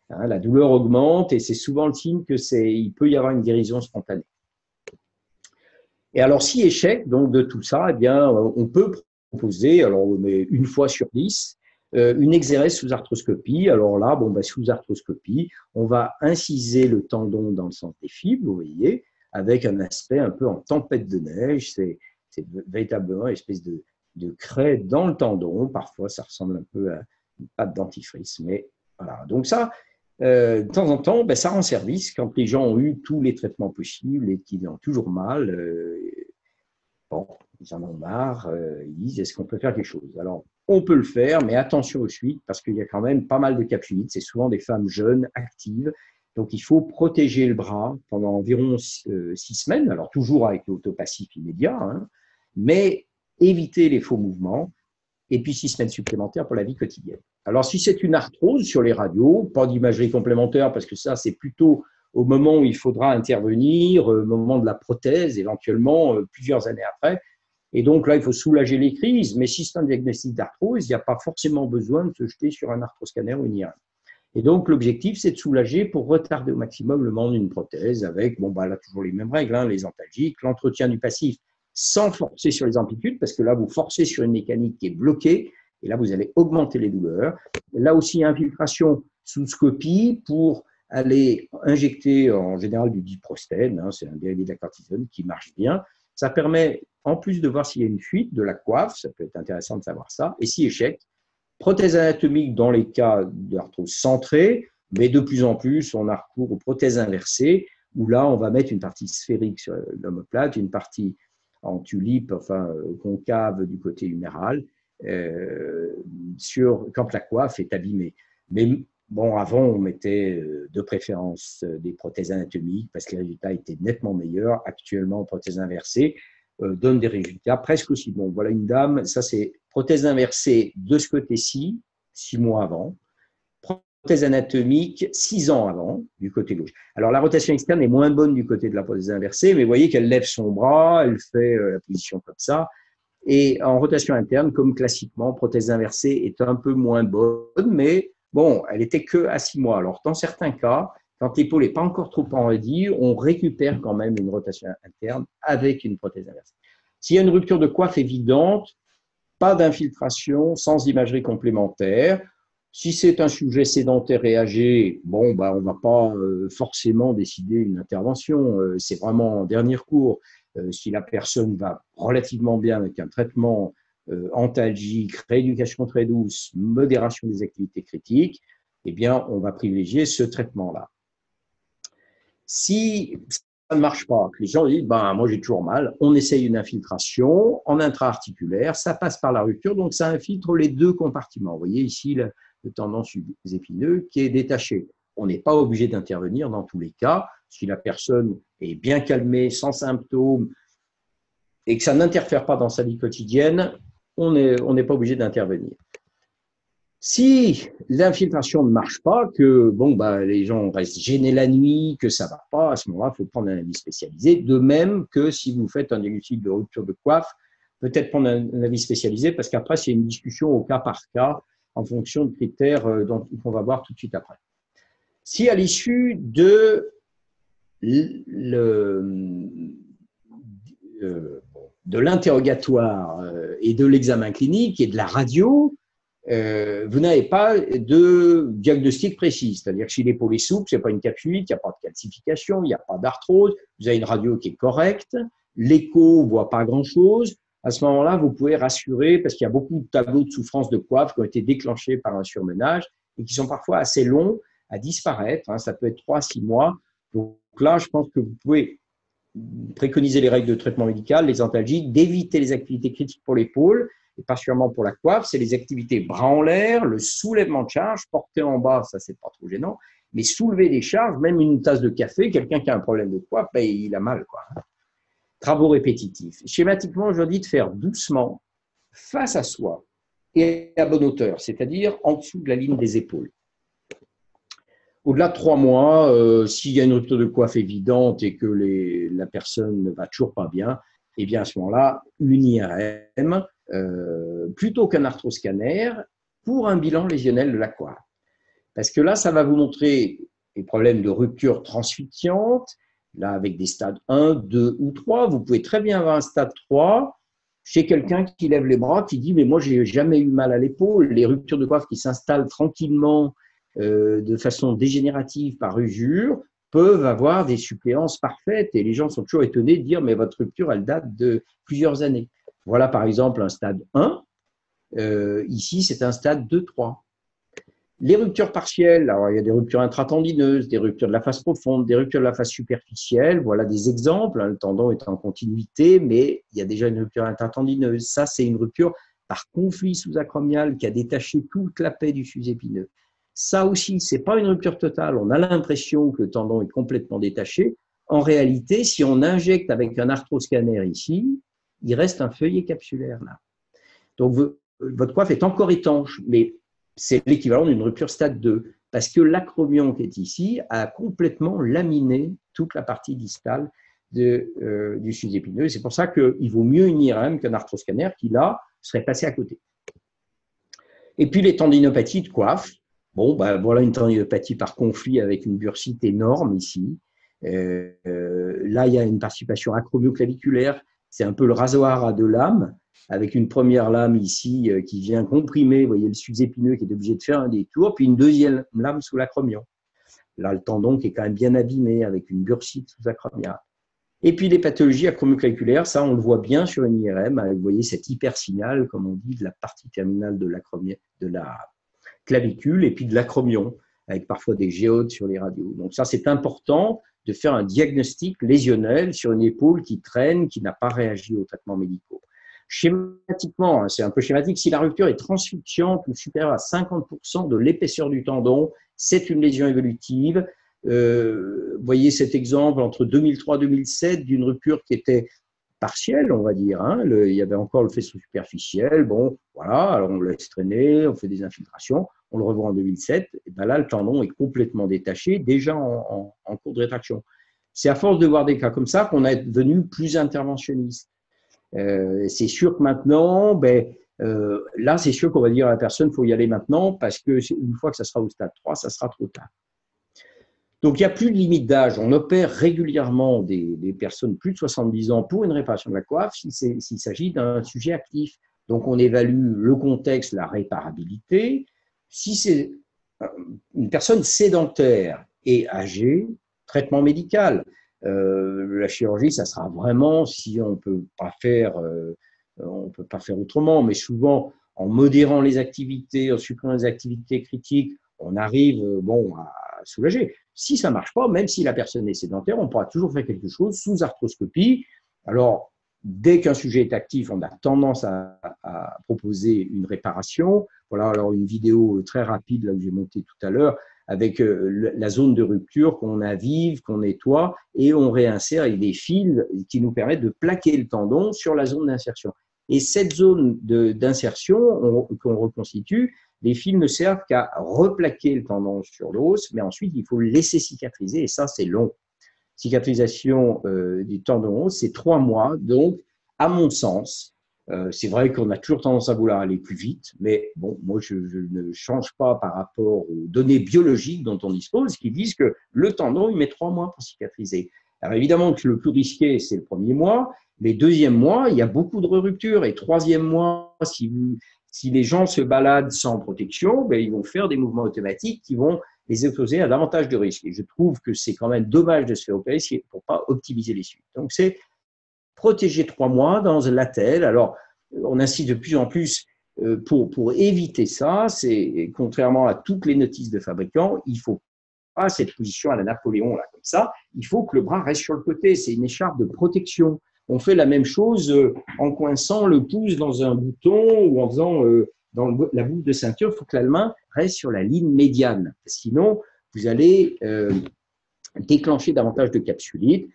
Hein, la douleur augmente et c'est souvent le signe qu'il peut y avoir une guérison spontanée. Et alors, si échec donc, de tout ça, eh bien, on peut proposer, alors on met 1 fois sur 10, une exérèse sous arthroscopie. Alors là, sous arthroscopie, on va inciser le tendon dans le sens des fibres, vous voyez, avec un aspect un peu en tempête de neige. C'est véritablement une espèce de craie dans le tendon. Parfois, ça ressemble un peu à une pâte dentifrice. Mais voilà. Donc ça, de temps en temps, ça rend service quand les gens ont eu tous les traitements possibles et qu'ils ont toujours mal. Ils en ont marre, ils disent est-ce qu'on peut faire quelque chose? Alors, on peut le faire, mais attention aux suites parce qu'il y a quand même pas mal de capsulites. C'est souvent des femmes jeunes, actives. Donc, il faut protéger le bras pendant environ 6 semaines, alors toujours avec l'autopassif immédiat, hein, mais éviter les faux mouvements et puis 6 semaines supplémentaires pour la vie quotidienne. Alors, si c'est une arthrose sur les radios, pas d'imagerie complémentaire parce que ça, c'est plutôt au moment où il faudra intervenir, au moment de la prothèse, éventuellement plusieurs années après. Et donc là, il faut soulager les crises, mais si c'est un diagnostic d'arthrose, il n'y a pas forcément besoin de se jeter sur un arthroscanner ou une IRM. Et donc, l'objectif, c'est de soulager pour retarder au maximum le moment d'une prothèse avec, là, toujours les mêmes règles, hein, les antalgiques, l'entretien du passif sans forcer sur les amplitudes, parce que là, vous forcez sur une mécanique qui est bloquée, et là, vous allez augmenter les douleurs. Là aussi, infiltration sous scopie pour aller injecter en général du diprostène, hein, c'est un dérivé de la cortisone qui marche bien. Ça permet, en plus de voir s'il y a une fuite de la coiffe, ça peut être intéressant de savoir ça, et si échec, prothèse anatomique dans les cas d'arthrose centrée, mais de plus en plus, on a recours aux prothèses inversées, où là, on va mettre une partie sphérique sur l'omoplate, une partie en tulipe, concave du côté huméral, quand la coiffe est abîmée. Mais avant, on mettait de préférence des prothèses anatomiques parce que les résultats étaient nettement meilleurs. Actuellement, prothèse inversée donne des résultats presque aussi bons. Voilà une dame, ça c'est prothèse inversée de ce côté-ci, 6 mois avant. Prothèse anatomique, 6 ans avant, du côté gauche. Alors, la rotation externe est moins bonne du côté de la prothèse inversée, mais vous voyez qu'elle lève son bras, elle fait la position comme ça. Et en rotation interne, comme classiquement, prothèse inversée est un peu moins bonne, mais elle était que à 6 mois. Alors, dans certains cas, quand l'épaule n'est pas encore trop enraidie, on récupère quand même une rotation interne avec une prothèse inversée. S'il y a une rupture de coiffe évidente, pas d'infiltration, sans imagerie complémentaire. Si c'est un sujet sédentaire et âgé, on ne va pas forcément décider une intervention. C'est vraiment en dernier recours. Si la personne va relativement bien avec un traitement antalgique, rééducation très douce, modération des activités critiques, eh bien, on va privilégier ce traitement-là. Si ça ne marche pas, que les gens disent moi j'ai toujours mal, on essaye une infiltration en intra-articulaire, ça passe par la rupture, donc ça infiltre les 2 compartiments. Vous voyez ici le tendon subépineux qui est détaché. on n'est pas obligé d'intervenir dans tous les cas. Si la personne est bien calmée, sans symptômes, et que ça n'interfère pas dans sa vie quotidienne, on n'est pas obligé d'intervenir. Si l'infiltration ne marche pas, que les gens restent gênés la nuit, que ça ne va pas, à ce moment-là, il faut prendre un avis spécialisé. De même que si vous faites un diagnostic de rupture de coiffe, peut-être prendre un avis spécialisé, parce qu'après, c'est une discussion au cas par cas, en fonction de critères qu'on va voir tout de suite après. Si à l'issue de l'interrogatoire et de l'examen clinique et de la radio, vous n'avez pas de diagnostic précis, c'est-à-dire que si l'épaule est souple, ce n'est pas une capsulite, il n'y a pas de calcification, il n'y a pas d'arthrose, vous avez une radio qui est correcte, l'écho ne voit pas grand-chose. À ce moment-là, vous pouvez rassurer parce qu'il y a beaucoup de tableaux de souffrance de coiffe qui ont été déclenchés par un surmenage et qui sont parfois assez longs à disparaître. Ça peut être 3 à 6 mois. Donc là, je pense que vous pouvez préconiser les règles de traitement médical, les antalgiques, d'éviter les activités critiques pour l'épaule et particulièrement pour la coiffe. C'est les activités bras en l'air, le soulèvement de charge, porter en bas, ça c'est pas trop gênant, mais soulever des charges, même une tasse de café, quelqu'un qui a un problème de coiffe, il a mal, quoi. Travaux répétitifs. Schématiquement, je dis de faire doucement, face à soi et à bonne hauteur, c'est-à-dire en dessous de la ligne des épaules. Au-delà de 3 mois, s'il y a une rupture de coiffe évidente et que la personne ne va toujours pas bien, eh bien à ce moment-là, une IRM plutôt qu'un arthroscanner pour un bilan lésionnel de la coiffe. Parce que là, ça va vous montrer les problèmes de rupture transfixiante. Là, avec des stades 1, 2 ou 3, vous pouvez très bien avoir un stade 3 chez quelqu'un qui lève les bras, qui dit « mais moi, j'ai jamais eu mal à l'épaule ». Les ruptures de coiffe qui s'installent tranquillement de façon dégénérative par usure peuvent avoir des suppléances parfaites et les gens sont toujours étonnés de dire « mais votre rupture, elle date de plusieurs années ». Voilà par exemple un stade 1, ici c'est un stade 2-3. Les ruptures partielles, alors il y a des ruptures intratendineuses, des ruptures de la face profonde, des ruptures de la face superficielle, voilà des exemples. Le tendon est en continuité, mais il y a déjà une rupture intratendineuse. Ça, c'est une rupture par conflit sous-acromial qui a détaché toute la paix du sus-épineux. Ça aussi, ce n'est pas une rupture totale. On a l'impression que le tendon est complètement détaché. En réalité, si on injecte avec un arthroscanner ici, il reste un feuillet capsulaire là. Donc, votre coiffe est encore étanche, mais c'est l'équivalent d'une rupture stade 2, parce que l'acromion qui est ici a complètement laminé toute la partie distale du sus-épineux. C'est pour ça qu'il vaut mieux une IRM qu'un arthroscanner qui, là, serait passé à côté. Et puis, les tendinopathies de coiffe. Bon, voilà une tendinopathie par conflit avec une bursite énorme ici. Là, il y a une participation acromioclaviculaire. C'est un peu le rasoir à 2 lames, avec une première lame ici qui vient comprimer, vous voyez le sus-épineux qui est obligé de faire un détour, puis une deuxième lame sous l'acromion. Là, le tendon qui est quand même bien abîmé avec une bursite sous-acromiale. Et puis les pathologies acromioclaviculaires, ça on le voit bien sur une IRM, avec, vous voyez cet hypersignal, comme on dit, de la partie terminale de la clavicule et puis de l'acromion, avec parfois des géodes sur les radios. Donc ça, c'est important de faire un diagnostic lésionnel sur une épaule qui traîne, qui n'a pas réagi aux traitements médicaux. Schématiquement, c'est un peu schématique, si la rupture est transfixiante ou supérieure à 50% de l'épaisseur du tendon, c'est une lésion évolutive. Vous voyez cet exemple entre 2003 et 2007 d'une rupture qui était partielle, on va dire. Il y avait encore le faisceau superficiel. Bon, voilà, alors on le laisse traîner, on fait des infiltrations, on le revoit en 2007. Et ben là, le tendon est complètement détaché, déjà en cours de rétraction. C'est à force de voir des cas comme ça qu'on est devenu plus interventionniste. C'est sûr que maintenant, là, c'est sûr qu'on va dire à la personne, il faut y aller maintenant, parce que une fois que ça sera au stade 3, ça sera trop tard. Donc, il n'y a plus de limite d'âge. On opère régulièrement des personnes plus de 70 ans pour une réparation de la coiffe s'il s'agit d'un sujet actif. Donc, on évalue le contexte, la réparabilité. Si c'est une personne sédentaire et âgée, traitement médical. La chirurgie, ça sera vraiment si on ne peut pas faire autrement, mais souvent en modérant les activités, en supprimant les activités critiques, on arrive à soulager. Si ça ne marche pas, même si la personne est sédentaire, on pourra toujours faire quelque chose sous arthroscopie. Alors, dès qu'un sujet est actif, on a tendance à proposer une réparation. Voilà, alors une vidéo très rapide là, que j'ai montée tout à l'heure, avec la zone de rupture qu'on avive, qu'on nettoie, et on réinsère avec des fils qui nous permettent de plaquer le tendon sur la zone d'insertion. Et cette zone d'insertion qu'on reconstitue, les fils ne servent qu'à replaquer le tendon sur l'os, mais ensuite, il faut le laisser cicatriser, et ça, c'est long. Cicatrisation du tendon, c'est 3 mois. Donc, à mon sens, c'est vrai qu'on a toujours tendance à vouloir aller plus vite, mais bon, moi, je ne change pas par rapport aux données biologiques dont on dispose, qui disent que le tendon, il met 3 mois pour cicatriser. Alors, évidemment que le plus risqué, c'est le premier mois, mais deuxième mois, il y a beaucoup de ruptures, et troisième mois, si les gens se baladent sans protection, ben, ils vont faire des mouvements automatiques qui vont les exposer à davantage de risques. Et je trouve que c'est quand même dommage de se faire opérer pour ne pas optimiser les suites. Donc, c'est protéger 3 mois dans un latel. Alors, on insiste de plus en plus pour éviter ça. C'est contrairement à toutes les notices de fabricants, il ne faut pas cette position à la Napoléon, là, comme ça. Il faut que le bras reste sur le côté. C'est une écharpe de protection. On fait la même chose en coinçant le pouce dans un bouton ou en faisant dans la boucle de ceinture. Il faut que la main reste sur la ligne médiane. Sinon, vous allez déclencher davantage de capsulite.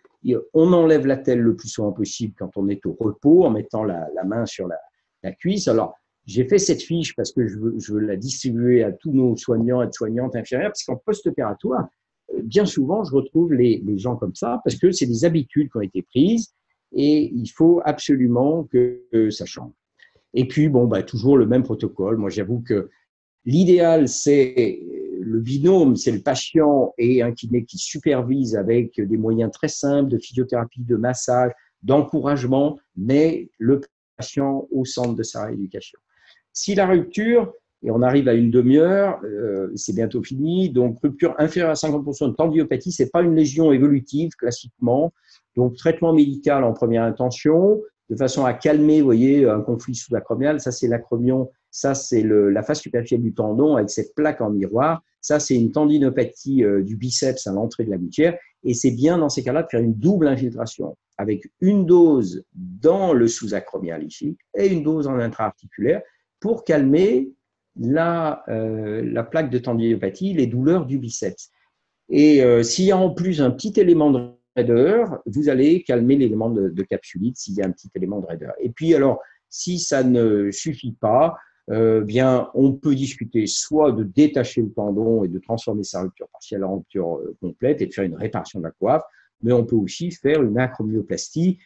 On enlève la telle le plus souvent possible quand on est au repos en mettant la main sur la cuisse. Alors, j'ai fait cette fiche parce que je veux la distribuer à tous nos soignants, aides-soignantes, infirmières, parce qu'en post-opératoire, bien souvent, je retrouve les gens comme ça parce que c'est des habitudes qui ont été prises et il faut absolument que ça change. Et puis, bon, bah, toujours le même protocole. Moi, j'avoue que l'idéal, c'est le binôme, c'est le patient et un kiné qui supervise avec des moyens très simples de physiothérapie, de massage, d'encouragement, mais le patient au centre de sa rééducation. Si la rupture, et on arrive à une demi-heure, c'est bientôt fini, donc rupture inférieure à 50% de tendinopathie, ce n'est pas une lésion évolutive classiquement, donc traitement médical en première intention, de façon à calmer, vous voyez, un conflit sous-acromial, ça c'est l'acromion, ça c'est la face superficielle du tendon avec cette plaque en miroir, ça c'est une tendinopathie du biceps à l'entrée de la gouttière, et c'est bien dans ces cas-là de faire une double infiltration, avec une dose dans le sous-acromial ici, et une dose en intra-articulaire, pour calmer la plaque de tendinopathie, les douleurs du biceps. Et s'il y a en plus un petit élément de raideur, vous allez calmer l'élément de capsulite s'il y a un petit élément de raideur. Et puis alors, si ça ne suffit pas, bien, on peut discuter soit de détacher le tendon et de transformer sa rupture partielle en rupture complète et de faire une réparation de la coiffe, mais on peut aussi faire une acromioplastie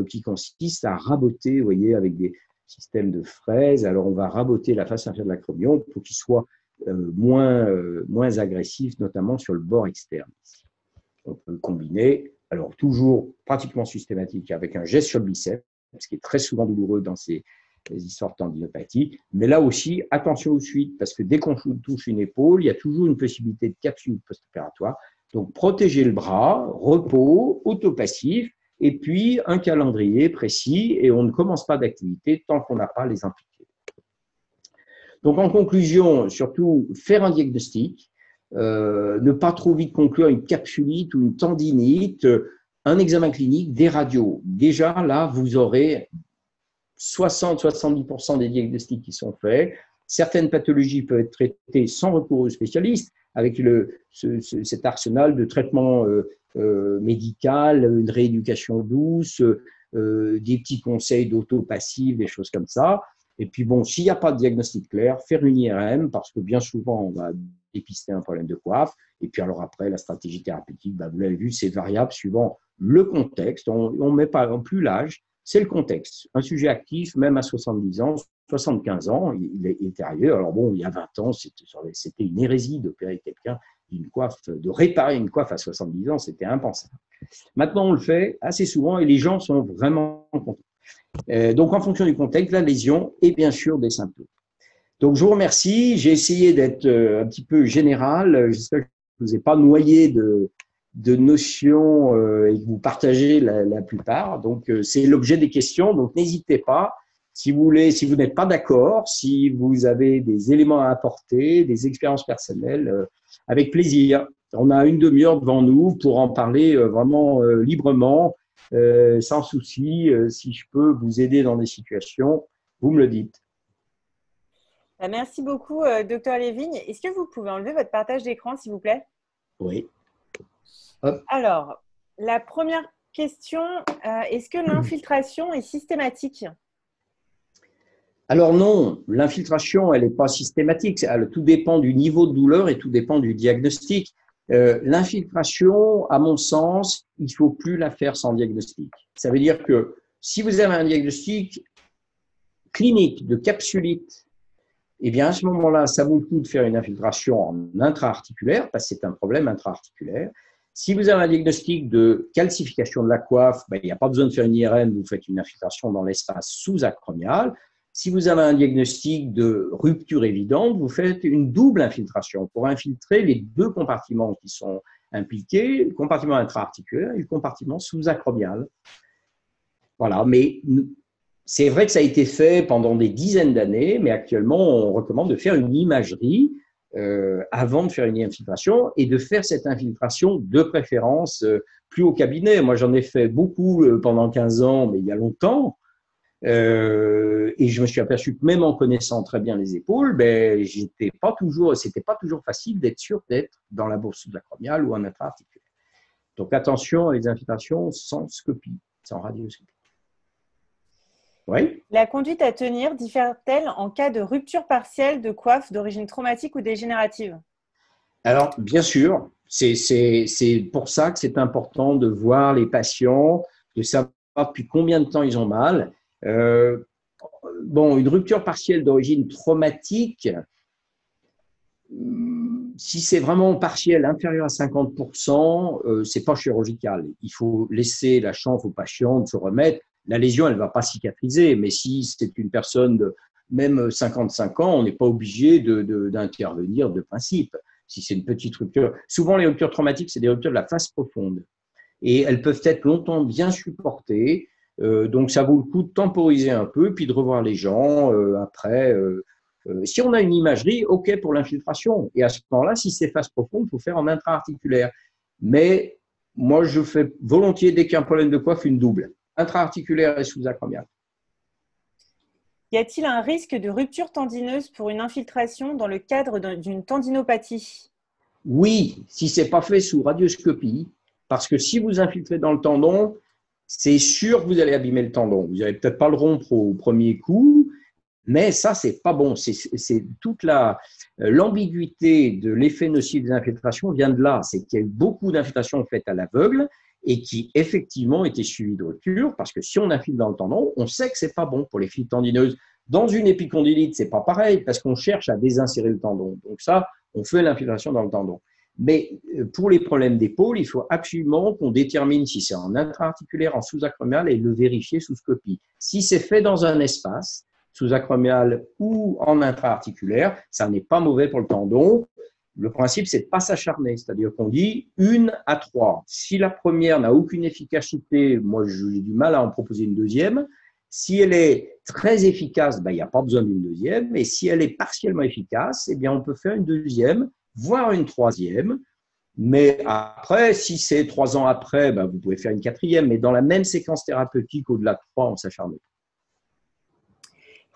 qui consiste à raboter, vous voyez, avec des systèmes de fraises. Alors, on va raboter la face inférieure de l'acromion pour qu'il soit moins agressif, notamment sur le bord externe. On peut le combiner, alors toujours pratiquement systématique, avec un geste sur le biceps, ce qui est très souvent douloureux dans ces histoires de tendinopathie. Mais là aussi, attention aux suites, parce que dès qu'on touche une épaule, il y a toujours une possibilité de capsule post-opératoire. Donc, protéger le bras, repos, autopassif, et puis un calendrier précis, et on ne commence pas d'activité tant qu'on n'a pas les impliqués. Donc, en conclusion, surtout, faire un diagnostic, ne pas trop vite conclure une capsulite ou une tendinite, un examen clinique, des radios. Déjà, là, vous aurez 60-70% des diagnostics qui sont faits. Certaines pathologies peuvent être traitées sans recours aux spécialistes, avec cet arsenal de traitement médical, une rééducation douce, des petits conseils d'auto-passif, des choses comme ça. Et puis bon, s'il n'y a pas de diagnostic clair, faire une IRM, parce que bien souvent, on va dépister un problème de coiffe. Et puis alors après, la stratégie thérapeutique, bah, vous l'avez vu, c'est variable suivant le contexte. On ne met pas non plus l'âge, c'est le contexte. Un sujet actif, même à 70 ans, 75 ans, il était ailleurs. Alors bon, il y a 20 ans, c'était une hérésie d'opérer quelqu'un d'une coiffe, de réparer une coiffe à 70 ans, c'était impensable. Maintenant, on le fait assez souvent et les gens sont vraiment contents. Donc, en fonction du contexte, la lésion et bien sûr des symptômes. Donc, je vous remercie. J'ai essayé d'être un petit peu général. J'espère que je ne vous ai pas noyé de notions et que vous partagez la plupart. Donc, c'est l'objet des questions. Donc, n'hésitez pas. Si vous voulez, si vous n'êtes pas d'accord, si vous avez des éléments à apporter, des expériences personnelles, avec plaisir. On a une demi-heure devant nous pour en parler vraiment librement, sans souci. Si je peux vous aider dans des situations, vous me le dites. Merci beaucoup, docteur Lévigne. Est-ce que vous pouvez enlever votre partage d'écran, s'il vous plaît? Oui. Hop. Alors, la première question, est-ce que l'infiltration est systématique? Alors non, l'infiltration, elle n'est pas systématique. Tout dépend du niveau de douleur et tout dépend du diagnostic. L'infiltration, à mon sens, il ne faut plus la faire sans diagnostic. Ça veut dire que si vous avez un diagnostic clinique de capsulite, eh bien à ce moment-là, ça vaut le coup de faire une infiltration en intra-articulaire, parce que c'est un problème intra-articulaire. Si vous avez un diagnostic de calcification de la coiffe, ben, il n'y a pas besoin de faire une IRM, vous faites une infiltration dans l'espace sous-acromial. Si vous avez un diagnostic de rupture évidente, vous faites une double infiltration pour infiltrer les deux compartiments qui sont impliqués, le compartiment intra-articulaire et le compartiment sous-acromial. Voilà, mais c'est vrai que ça a été fait pendant des dizaines d'années, mais actuellement, on recommande de faire une imagerie avant de faire une infiltration et de faire cette infiltration de préférence plus au cabinet. Moi, j'en ai fait beaucoup pendant 15 ans, mais il y a longtemps. Et je me suis aperçu que même en connaissant très bien les épaules, ben, c'était pas toujours facile d'être sûr d'être dans la bourse sous-acromiale ou en intra-articulaire. Donc attention à les infiltrations sans scopie, sans radioscopie. Oui. La conduite à tenir diffère-t-elle en cas de rupture partielle de coiffe d'origine traumatique ou dégénérative? Alors, bien sûr, c'est pour ça que c'est important de voir les patients, de savoir depuis combien de temps ils ont mal. Bon, une rupture partielle d'origine traumatique, si c'est vraiment partiel, inférieur à 50%, c'est pas chirurgical. Il faut laisser la chance au patient de se remettre. La lésion, elle ne va pas cicatriser, mais si c'est une personne de même 55 ans, on n'est pas obligé d'intervenir de principe. Si c'est une petite rupture, souvent les ruptures traumatiques, c'est des ruptures de la face profonde et elles peuvent être longtemps bien supportées. Donc, ça vaut le coup de temporiser un peu, puis de revoir les gens après. Si on a une imagerie, OK pour l'infiltration. Et à ce moment-là, si c'est face profonde, il faut faire en intra-articulaire. Mais moi, je fais volontiers, dès qu'il y a un problème de coiffe, une double. Intra-articulaire et sous-acromial. Y a-t-il un risque de rupture tendineuse pour une infiltration dans le cadre d'une tendinopathie? Oui, si ce n'est pas fait sous radioscopie, parce que si vous infiltrez dans le tendon, c'est sûr que vous allez abîmer le tendon. Vous n'allez peut-être pas le rompre au premier coup, mais ça, c'est pas bon. C'est toute l'ambiguïté de l'effet nocif des infiltrations vient de là. C'est qu'il y a eu beaucoup d'infiltrations faites à l'aveugle et qui, effectivement, étaient suivies de rupture, parce que si on infiltre dans le tendon, on sait que c'est pas bon pour les fibres tendineuses. Dans une épicondylite, c'est pas pareil, parce qu'on cherche à désinsérer le tendon. Donc ça, on fait l'infiltration dans le tendon. Mais pour les problèmes d'épaule, il faut absolument qu'on détermine si c'est en intra-articulaire, en sous-acromial et le vérifier sous scopie. Si c'est fait dans un espace, sous-acromial ou en intra-articulaire, ça n'est pas mauvais pour le tendon. Le principe, c'est de ne pas s'acharner, c'est-à-dire qu'on dit 1 à 3. Si la première n'a aucune efficacité, moi j'ai du mal à en proposer une deuxième. Si elle est très efficace, ben, il n'y a pas besoin d'une deuxième. Et si elle est partiellement efficace, eh bien, on peut faire une deuxième, voire une troisième. Mais après, si c'est 3 ans après, ben, vous pouvez faire une quatrième. Mais dans la même séquence thérapeutique, au-delà de 3, on s'acharne pas.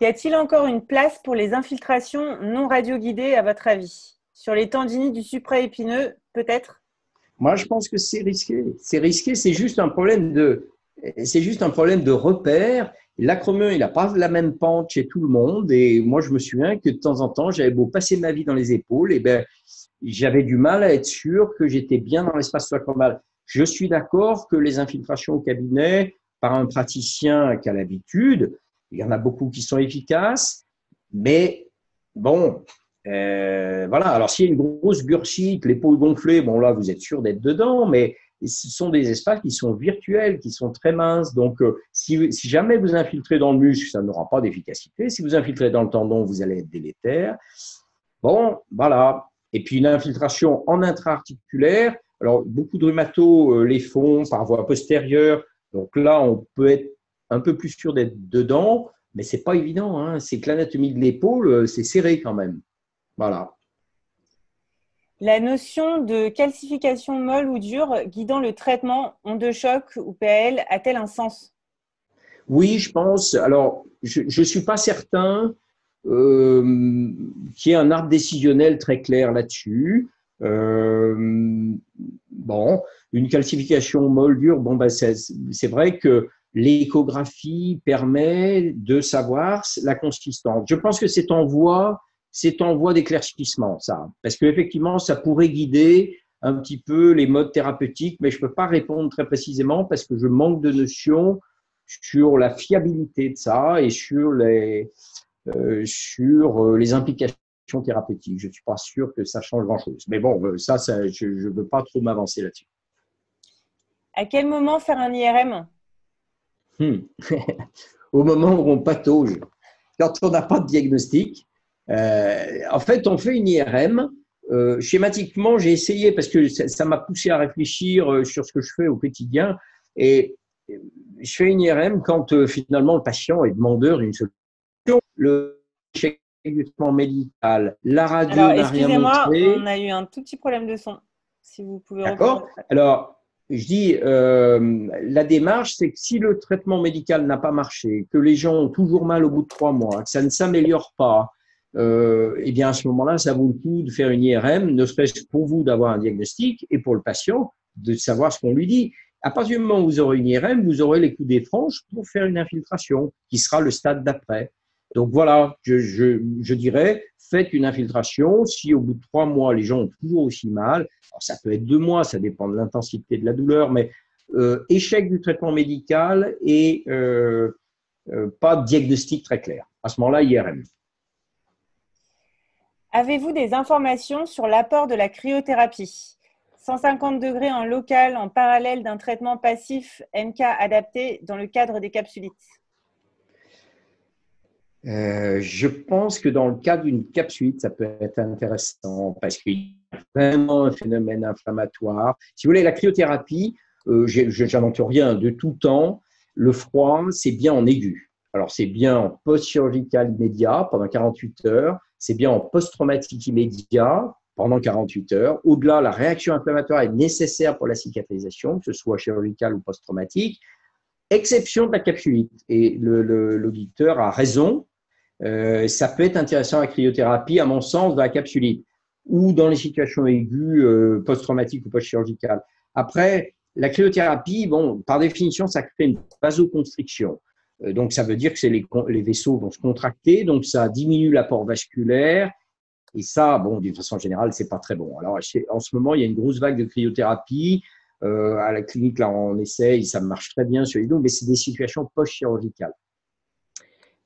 Y a-t-il encore une place pour les infiltrations non radioguidées, à votre avis? Sur les tendinites du supraépineux, peut-être? Moi, je pense que c'est risqué. C'est risqué, c'est juste un problème de repère. L'acromion, il n'a pas la même pente chez tout le monde. Et moi, je me souviens que de temps en temps, j'avais beau passer ma vie dans les épaules, et ben, j'avais du mal à être sûr que j'étais bien dans l'espace sous-acromial. Je suis d'accord que les infiltrations au cabinet par un praticien qui a l'habitude, il y en a beaucoup qui sont efficaces, mais bon, voilà. Alors, s'il y a une grosse bursite, l'épaule gonflée, bon là, vous êtes sûr d'être dedans, mais ce sont des espaces qui sont virtuels, qui sont très minces. Donc, si jamais vous infiltrez dans le muscle, ça n'aura pas d'efficacité. Si vous infiltrez dans le tendon, vous allez être délétère. Bon, voilà. Et puis, une infiltration en intra-articulaire. Alors, beaucoup de rhumatos les font par voie postérieure. Donc là, on peut être un peu plus sûr d'être dedans, mais ce n'est pas évident. Hein. C'est que l'anatomie de l'épaule, c'est serré quand même. Voilà. La notion de calcification molle ou dure guidant le traitement onde de choc ou PAL a-t-elle un sens? Oui, je pense. Alors, je ne suis pas certain qui ait un arbre décisionnel très clair là-dessus. Bon, une calcification molle-dure, bon, ben c'est vrai que l'échographie permet de savoir la consistance. Je pense que c'est en voie d'éclaircissement, ça, parce qu'effectivement, ça pourrait guider un petit peu les modes thérapeutiques, mais je ne peux pas répondre très précisément parce que je manque de notions sur la fiabilité de ça et sur les implications thérapeutiques. Je ne suis pas sûr que ça change grand-chose. Mais bon, ça je ne veux pas trop m'avancer là-dessus. À quel moment faire un IRM? Au moment où on patauge. Quand on n'a pas de diagnostic, en fait, on fait une IRM. Schématiquement, j'ai essayé, parce que ça m'a poussé à réfléchir sur ce que je fais au quotidien, et je fais une IRM quand finalement le patient est demandeur d'une solution. Le chèque du traitement médical, la radio n'a rien montré. Excusez-moi, on a eu un tout petit problème de son. Si vous pouvez D'accord. Alors, je dis, la démarche, c'est que si le traitement médical n'a pas marché, que les gens ont toujours mal au bout de 3 mois, que ça ne s'améliore pas, eh bien à ce moment-là, ça vaut le coup de faire une IRM, ne serait-ce pour vous d'avoir un diagnostic et pour le patient de savoir ce qu'on lui dit. À partir du moment où vous aurez une IRM, vous aurez les coups des franges pour faire une infiltration, qui sera le stade d'après. Donc voilà, je dirais, faites une infiltration. Si au bout de 3 mois, les gens ont toujours aussi mal, alors ça peut être 2 mois, ça dépend de l'intensité de la douleur, mais échec du traitement médical et pas de diagnostic très clair. À ce moment-là, IRM. Avez-vous des informations sur l'apport de la cryothérapie? 150 degrés en local en parallèle d'un traitement passif MK adapté dans le cadre des capsulites. Je pense que dans le cas d'une capsulite, ça peut être intéressant parce qu'il y a vraiment un phénomène inflammatoire. Si vous voulez, la cryothérapie, j'invente rien de tout temps. Le froid, c'est bien en aigu. Alors, c'est bien en post-chirurgical immédiat pendant 48 heures. C'est bien en post-traumatique immédiat pendant 48 heures. Au-delà, la réaction inflammatoire est nécessaire pour la cicatrisation, que ce soit chirurgicale ou post-traumatique, exception de la capsulite. Et l'auditeur a raison. Ça peut être intéressant la cryothérapie, à mon sens, dans la capsulite ou dans les situations aiguës, post-traumatiques ou post-chirurgicales. Après, la cryothérapie, bon, par définition, ça crée une vasoconstriction. Donc, ça veut dire que les vaisseaux vont se contracter, donc ça diminue l'apport vasculaire. Et ça, bon, d'une façon générale, c'est pas très bon. Alors, en ce moment, il y a une grosse vague de cryothérapie. À la clinique, là, on essaye, ça marche très bien sur les dos, mais c'est des situations post-chirurgicales.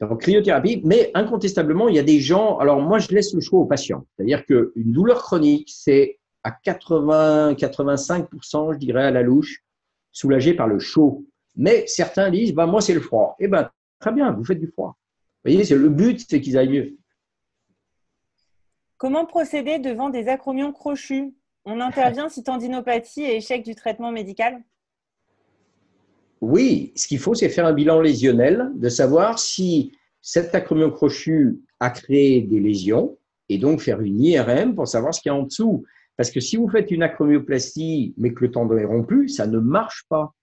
Donc, cryothérapie, mais incontestablement, il y a des gens… Alors, moi, je laisse le choix aux patients. C'est-à-dire qu'une douleur chronique, c'est à 80-85%, je dirais, à la louche, soulagé par le chaud. Mais certains disent, bah, moi, c'est le froid. Eh bien, très bien, vous faites du froid. Vous voyez, le but, c'est qu'ils aillent mieux. Comment procéder devant des acromions crochus? On intervient si tendinopathie et échec du traitement médical? Oui, ce qu'il faut, c'est faire un bilan lésionnel, de savoir si cet acromion crochu a créé des lésions et donc faire une IRM pour savoir ce qu'il y a en dessous. Parce que si vous faites une acromioplastie mais que le tendon est rompu, ça ne marche pas.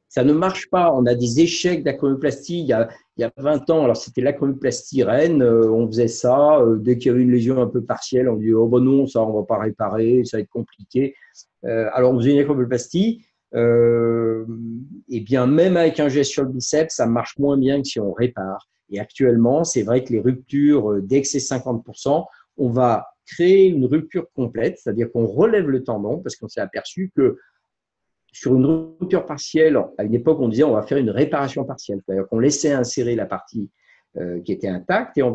Ça ne marche pas. On a des échecs d'acromioplastie il y a 20 ans. Alors, c'était l'acromioplastie reine. On faisait ça. Dès qu'il y avait une lésion un peu partielle, on dit « Oh ben non, ça, on ne va pas réparer, ça va être compliqué. » Alors, on faisait une acromioplastie. Et bien, même avec un geste sur le biceps, ça marche moins bien que si on répare. Et actuellement, c'est vrai que les ruptures, dès que c'est 50%, on va créer une rupture complète, c'est-à-dire qu'on relève le tendon parce qu'on s'est aperçu que sur une rupture partielle, à une époque, on disait on va faire une réparation partielle, c'est-à-dire qu'on laissait insérer la partie qui était intacte et on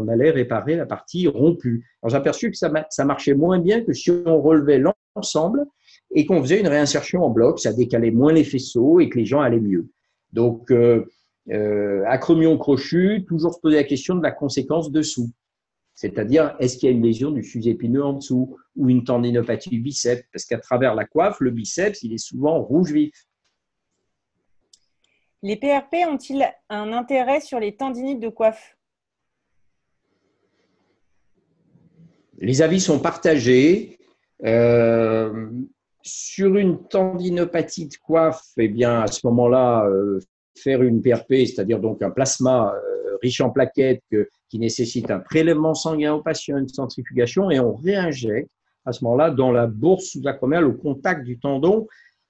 allait réparer la partie rompue. Alors, j'ai aperçu que ça marchait moins bien que si on relevait l'ensemble et qu'on faisait une réinsertion en bloc, ça décalait moins les faisceaux et que les gens allaient mieux. Donc, acromion crochu, toujours se poser la question de la conséquence dessous. C'est-à-dire, est-ce qu'il y a une lésion du fuseau épineux en dessous ou une tendinopathie du biceps? Parce qu'à travers la coiffe, le biceps, il est souvent rouge vif. Les PRP ont-ils un intérêt sur les tendinites de coiffe? Les avis sont partagés. Sur une tendinopathie de coiffe, eh bien, à ce moment-là, faire une PRP, c'est-à-dire donc un plasma riche en plaquettes, qui nécessite un prélèvement sanguin au patient, une centrifugation, et on réinjecte à ce moment-là dans la bourse sous-acromiale au contact du tendon.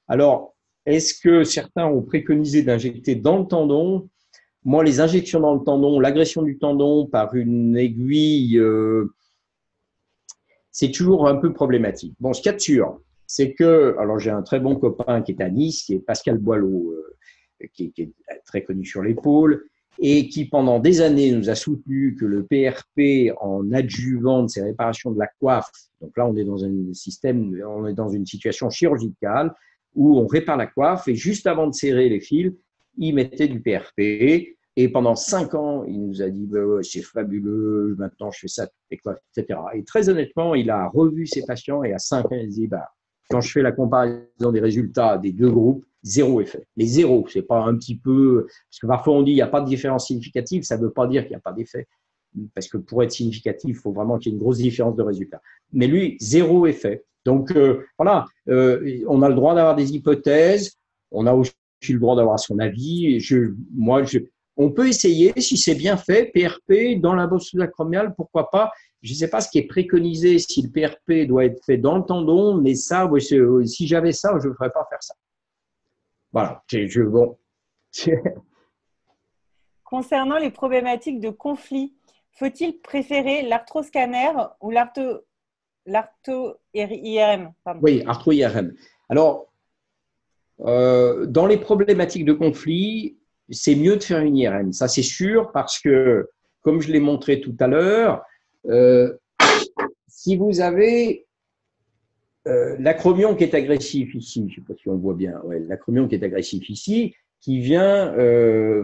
Alors, est-ce que certains ont préconisé d'injecter dans le tendon? Moi, les injections dans le tendon, l'agression du tendon par une aiguille, c'est toujours un peu problématique. Bon, ce qu'il y a de sûr, c'est que, alors j'ai un très bon copain qui est à Nice, qui est Pascal Boileau, qui est très connu sur l'épaule, et qui pendant des années nous a soutenu que le PRP en adjuvant de ces réparations de la coiffe, donc là on est dans un système, on est dans une situation chirurgicale où on répare la coiffe et juste avant de serrer les fils, il mettait du PRP. Et pendant 5 ans, il nous a dit ouais, c'est fabuleux, maintenant je fais ça, etc. Et très honnêtement, il a revu ses patients et à 5 ans, il dit quand je fais la comparaison des résultats des deux groupes, 0 effet. Les 0, c'est pas un petit peu. Parce que parfois on dit il n'y a pas de différence significative, ça ne veut pas dire qu'il n'y a pas d'effet. Parce que pour être significatif, il faut vraiment qu'il y ait une grosse différence de résultat. Mais lui, 0 effet. Donc voilà, on a le droit d'avoir des hypothèses, on a aussi le droit d'avoir son avis. On peut essayer, si c'est bien fait, PRP dans la bosse sous-acromiale, pourquoi pas. Je ne sais pas ce qui est préconisé, si le PRP doit être fait dans le tendon, mais ça, si j'avais ça, je ne ferais pas faire ça. Voilà. Bon. Concernant les problématiques de conflit, faut-il préférer l'arthroscanner ou l'artho-IRM? Oui, artho-IRM. Alors, dans les problématiques de conflit, c'est mieux de faire une IRM, ça c'est sûr, parce que, comme je l'ai montré tout à l'heure, si vous avez l'acromion qui est agressif ici, je ne sais pas si on voit bien, l'acromion qui est agressif ici, qui vient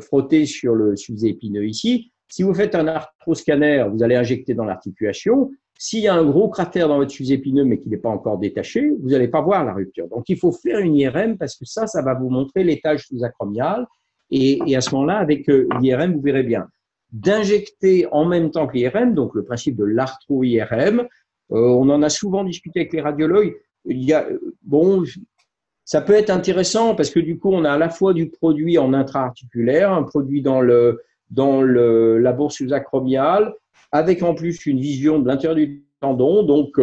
frotter sur le sujet épineux ici, si vous faites un arthroscanner, vous allez injecter dans l'articulation. S'il y a un gros cratère dans votre sujet épineux mais qui n'est pas encore détaché, vous n'allez pas voir la rupture. Donc, il faut faire une IRM parce que ça va vous montrer l'étage sous-acromial. Et à ce moment-là, avec l'IRM, vous verrez bien. D'injecter en même temps que l'IRM, donc le principe de l'arthro-IRM, on en a souvent discuté avec les radiologues. Ça peut être intéressant parce que du coup, on a à la fois du produit en intra-articulaire, un produit dans la bourse sous-acromiale, avec en plus une vision de l'intérieur du tendon. Donc,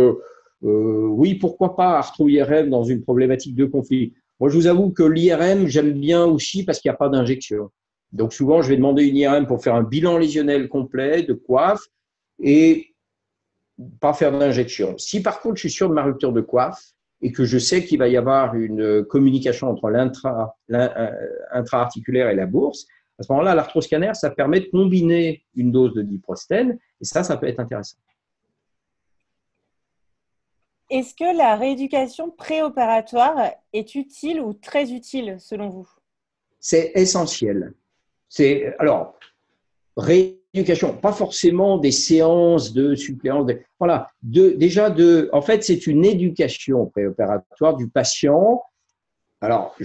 oui, pourquoi pas arthro-IRM dans une problématique de conflit. Moi, je vous avoue que l'IRM, j'aime bien aussi parce qu'il n'y a pas d'injection. Donc, souvent, je vais demander une IRM pour faire un bilan lésionnel complet de coiffe et pas faire d'injection. Si par contre, je suis sûr de ma rupture de coiffe et que je sais qu'il va y avoir une communication entre l'intra-articulaire et la bourse, à ce moment-là, l'arthroscanner, ça permet de combiner une dose de diprostène et ça peut être intéressant. Est-ce que la rééducation préopératoire est utile ou très utile selon vous? C'est essentiel. Alors, rééducation, pas forcément des séances de suppléance. Voilà. En fait, c'est une éducation préopératoire du patient. Alors,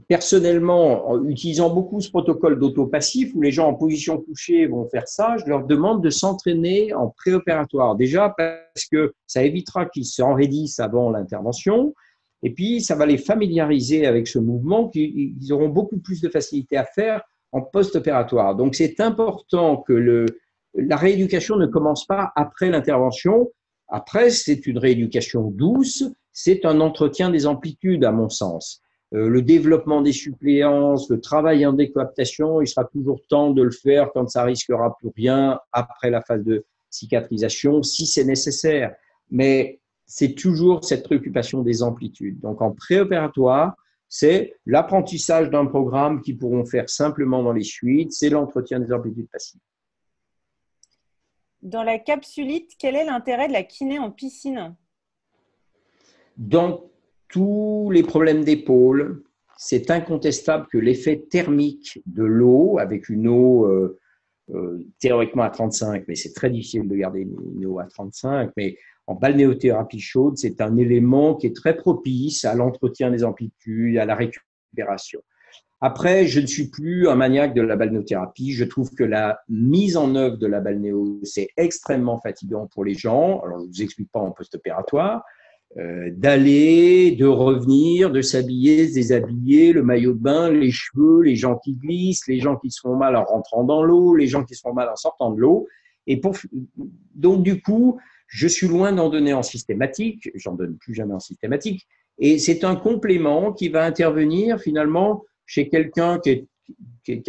personnellement, en utilisant beaucoup ce protocole d'autopassif où les gens en position couchée vont faire ça, je leur demande de s'entraîner en préopératoire. Déjà parce que ça évitera qu'ils s'enraidissent avant l'intervention et puis ça va les familiariser avec ce mouvement qu'ils auront beaucoup plus de facilité à faire en post-opératoire. Donc, c'est important que la rééducation ne commence pas après l'intervention. Après, c'est une rééducation douce, c'est un entretien des amplitudes à mon sens. Le développement des suppléances, le travail en décoaptation, il sera toujours temps de le faire quand ça risquera plus rien après la phase de cicatrisation, si c'est nécessaire. Mais c'est toujours cette préoccupation des amplitudes. Donc, en préopératoire, c'est l'apprentissage d'un programme qu'ils pourront faire simplement dans les suites, c'est l'entretien des amplitudes passives. Dans la capsulite, quel est l'intérêt de la kiné en piscine? Dans tous les problèmes d'épaule, c'est incontestable que l'effet thermique de l'eau, avec une eau théoriquement à 35, mais c'est très difficile de garder une eau à 35, mais en balnéothérapie chaude, c'est un élément qui est très propice à l'entretien des amplitudes, à la récupération. Après, je ne suis plus un maniaque de la balnéothérapie. Je trouve que la mise en œuvre de la balnéo, c'est extrêmement fatigant pour les gens. Alors, je ne vous explique pas en post-opératoire. d'aller, de revenir, de s'habiller, se déshabiller, le maillot de bain, les cheveux, les gens qui glissent, les gens qui se font mal en rentrant dans l'eau, les gens qui se font mal en sortant de l'eau. Donc, du coup, je suis loin d'en donner en systématique, j'en donne plus jamais en systématique, et c'est un complément qui va intervenir finalement chez quelqu'un qui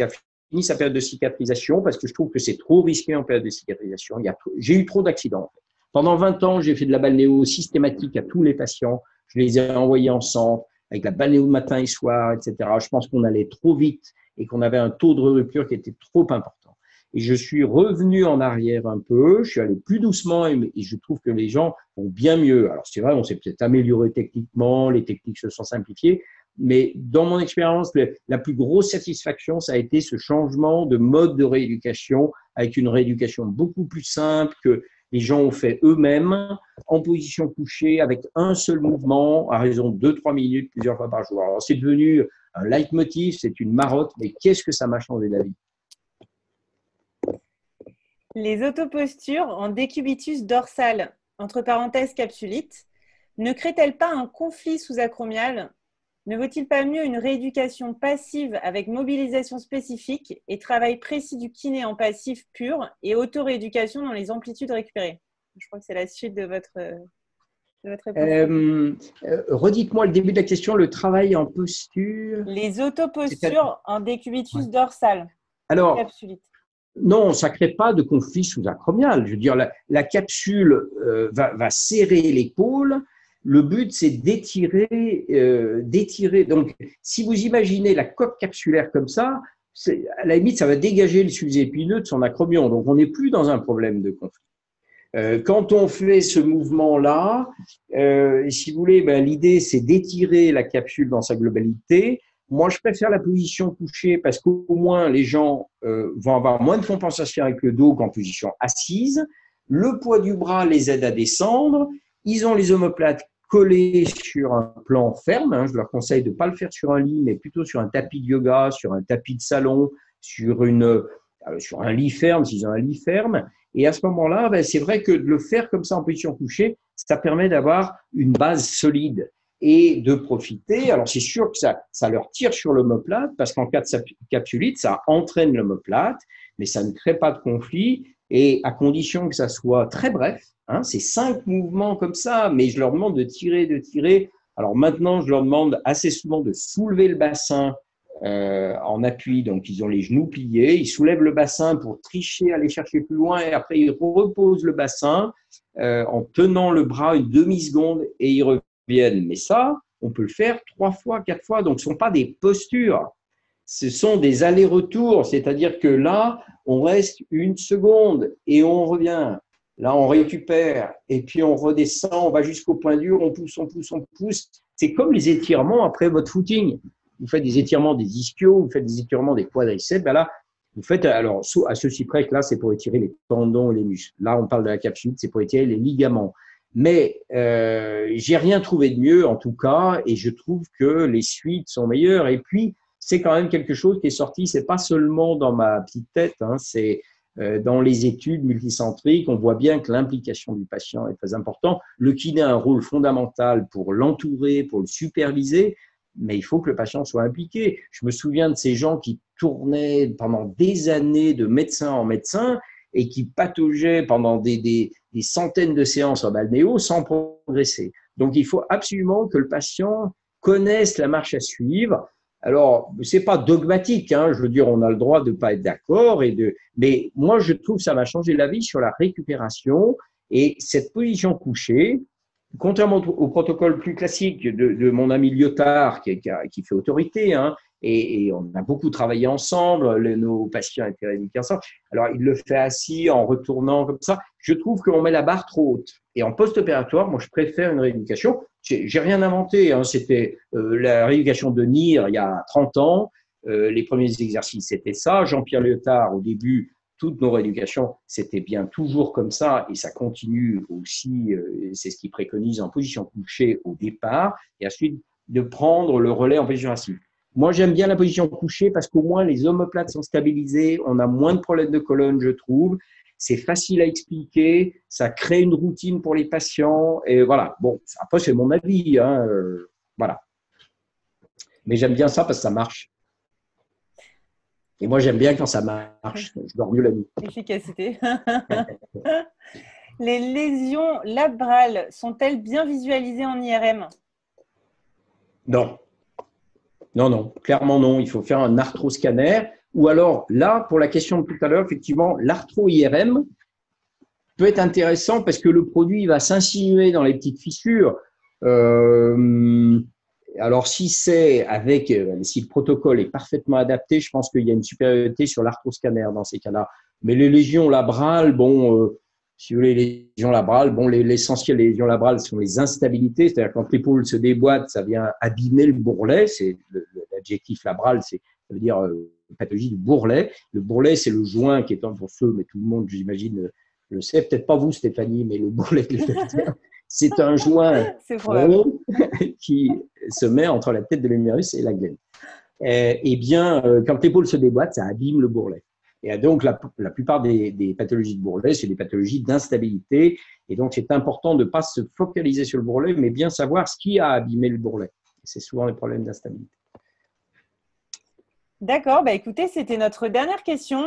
a fini sa période de cicatrisation, parce que je trouve que c'est trop risqué en période de cicatrisation. J'ai eu trop d'accidents. Pendant 20 ans, j'ai fait de la balnéo systématique à tous les patients. Je les ai envoyés en centre avec la balnéo matin et soir, etc. Je pense qu'on allait trop vite et qu'on avait un taux de rupture qui était trop important. Et je suis revenu en arrière un peu, je suis allé plus doucement et je trouve que les gens vont bien mieux. Alors c'est vrai, on s'est peut-être amélioré techniquement, les techniques se sont simplifiées, mais dans mon expérience, la plus grosse satisfaction, ça a été ce changement de mode de rééducation avec une rééducation beaucoup plus simple que les gens ont fait eux-mêmes, en position couchée, avec un seul mouvement, à raison de 2-3 minutes, plusieurs fois par jour. Alors, c'est devenu un leitmotiv, c'est une marotte, mais qu'est-ce que ça m'a changé la vie? Les autopostures en décubitus dorsal, entre parenthèses capsulite, ne créent-elles pas un conflit sous-acromial? Ne vaut-il pas mieux une rééducation passive avec mobilisation spécifique et travail précis du kiné en passif pur et auto-rééducation dans les amplitudes récupérées? Je crois que c'est la suite de votre réponse. Redites-moi le début de la question, le travail en posture. Les autopostures en décubitus dorsal. Alors, capsulite. Non, ça ne crée pas de conflit sous-acromial. Je veux dire, la capsule va serrer l'épaule. Le but, c'est d'étirer. Donc, si vous imaginez la coque capsulaire comme ça, à la limite, ça va dégager le sujet épineux de son acromion. Donc, on n'est plus dans un problème de conflit. Quand on fait ce mouvement-là, si vous voulez, l'idée, c'est d'étirer la capsule dans sa globalité. Moi, je préfère la position couchée parce qu'au moins, les gens vont avoir moins de compensation avec le dos qu'en position assise. Le poids du bras les aide à descendre. Ils ont les omoplates collées sur un plan ferme. Je leur conseille de ne pas le faire sur un lit, mais plutôt sur un tapis de yoga, sur un tapis de salon, sur un lit ferme, s'ils ont un lit ferme. Et à ce moment-là, c'est vrai que de le faire comme ça en position couchée, ça permet d'avoir une base solide et de profiter. Alors, c'est sûr que ça leur tire sur l'omoplate parce qu'en cas de capsulite, ça entraîne l'omoplate, mais ça ne crée pas de conflit et à condition que ça soit très bref. C'est 5 mouvements comme ça, mais je leur demande de tirer. Alors maintenant, je leur demande assez souvent de soulever le bassin en appui, donc ils ont les genoux pliés, ils soulèvent le bassin pour tricher, aller chercher plus loin et après ils reposent le bassin en tenant le bras une demi-seconde et ils reviennent. Mais ça, on peut le faire 3 fois, 4 fois, donc ce ne sont pas des postures, ce sont des allers-retours, c'est-à-dire que là, on reste 1 seconde et on revient. Là, on récupère et puis on redescend, on va jusqu'au point dur, on pousse, on pousse, on pousse. C'est comme les étirements après votre footing. Vous faites des étirements des ischios, vous faites des étirements des quadriceps. Là, vous faites, alors, à ceci près que là, c'est pour étirer les tendons et les muscles. Là, on parle de la capsule, c'est pour étirer les ligaments. Mais j'ai rien trouvé de mieux, en tout cas, et je trouve que les suites sont meilleures. Et puis, c'est quand même quelque chose qui est sorti, c'est pas seulement dans ma petite tête, c'est dans les études multicentriques, on voit bien que l'implication du patient est très importante. Le kiné a un rôle fondamental pour l'entourer, pour le superviser, mais il faut que le patient soit impliqué. Je me souviens de ces gens qui tournaient pendant des années de médecin en médecin et qui pataugeaient pendant des centaines de séances en balnéo sans progresser. Donc, il faut absolument que le patient connaisse la marche à suivre. Alors, c'est pas dogmatique, je veux dire, on a le droit de pas être d'accord mais moi, je trouve que ça m'a changé la vie sur la récupération et cette position couchée, contrairement au protocole plus classique de mon ami Lyotard qui fait autorité, et on a beaucoup travaillé ensemble, nos patients étaient rééduqués ensemble. Alors, il le fait assis, en retournant comme ça. Je trouve qu'on met la barre trop haute. Et en post-opératoire, moi, je préfère une rééducation. J'ai rien inventé. C'était la rééducation de Neer il y a 30 ans. Les premiers exercices, c'était ça. Jean-Pierre Lyotard, au début, toutes nos rééducations, c'était bien toujours comme ça. Et ça continue aussi, c'est ce qu'il préconise en position couchée au départ. Et ensuite, de prendre le relais en position assise. Moi, j'aime bien la position couchée parce qu'au moins les omoplates sont stabilisées, on a moins de problèmes de colonne, je trouve. C'est facile à expliquer, ça crée une routine pour les patients. Et voilà. Bon, après, c'est mon avis. Hein, voilà. Mais j'aime bien ça parce que ça marche. Et moi, j'aime bien quand ça marche. Je dors mieux la nuit. Efficacité. Les lésions labrales sont-elles bien visualisées en IRM? Non. Non, non, clairement non. Il faut faire un arthroscanner. Ou alors, là, pour la question de tout à l'heure, effectivement, l'arthro-IRM peut être intéressant parce que le produit va s'insinuer dans les petites fissures. Alors, si le protocole est parfaitement adapté, je pense qu'il y a une supériorité sur l'arthroscanner dans ces cas-là. Mais les lésions labrales, bon, si vous voulez, les lésions labrales, bon, l'essentiel des lésions labrales sont les instabilités, c'est-à-dire quand l'épaule se déboîte, ça vient abîmer le bourrelet. C'est l'adjectif labral, ça veut dire pathologie du bourrelet. Le bourrelet, c'est le joint qui est pour ceux, mais tout le monde, j'imagine, le sait. Peut-être pas vous, Stéphanie, mais le bourrelet, c'est un joint rond qui se met entre la tête de l'humérus et la glène. Eh bien, quand l'épaule se déboîte, ça abîme le bourrelet. Et donc, la plupart des pathologies de bourrelet, c'est des pathologies d'instabilité. Et donc, c'est important de ne pas se focaliser sur le bourrelet, mais bien savoir ce qui a abîmé le bourrelet. C'est souvent les problèmes d'instabilité. D'accord. Bah, écoutez, c'était notre dernière question.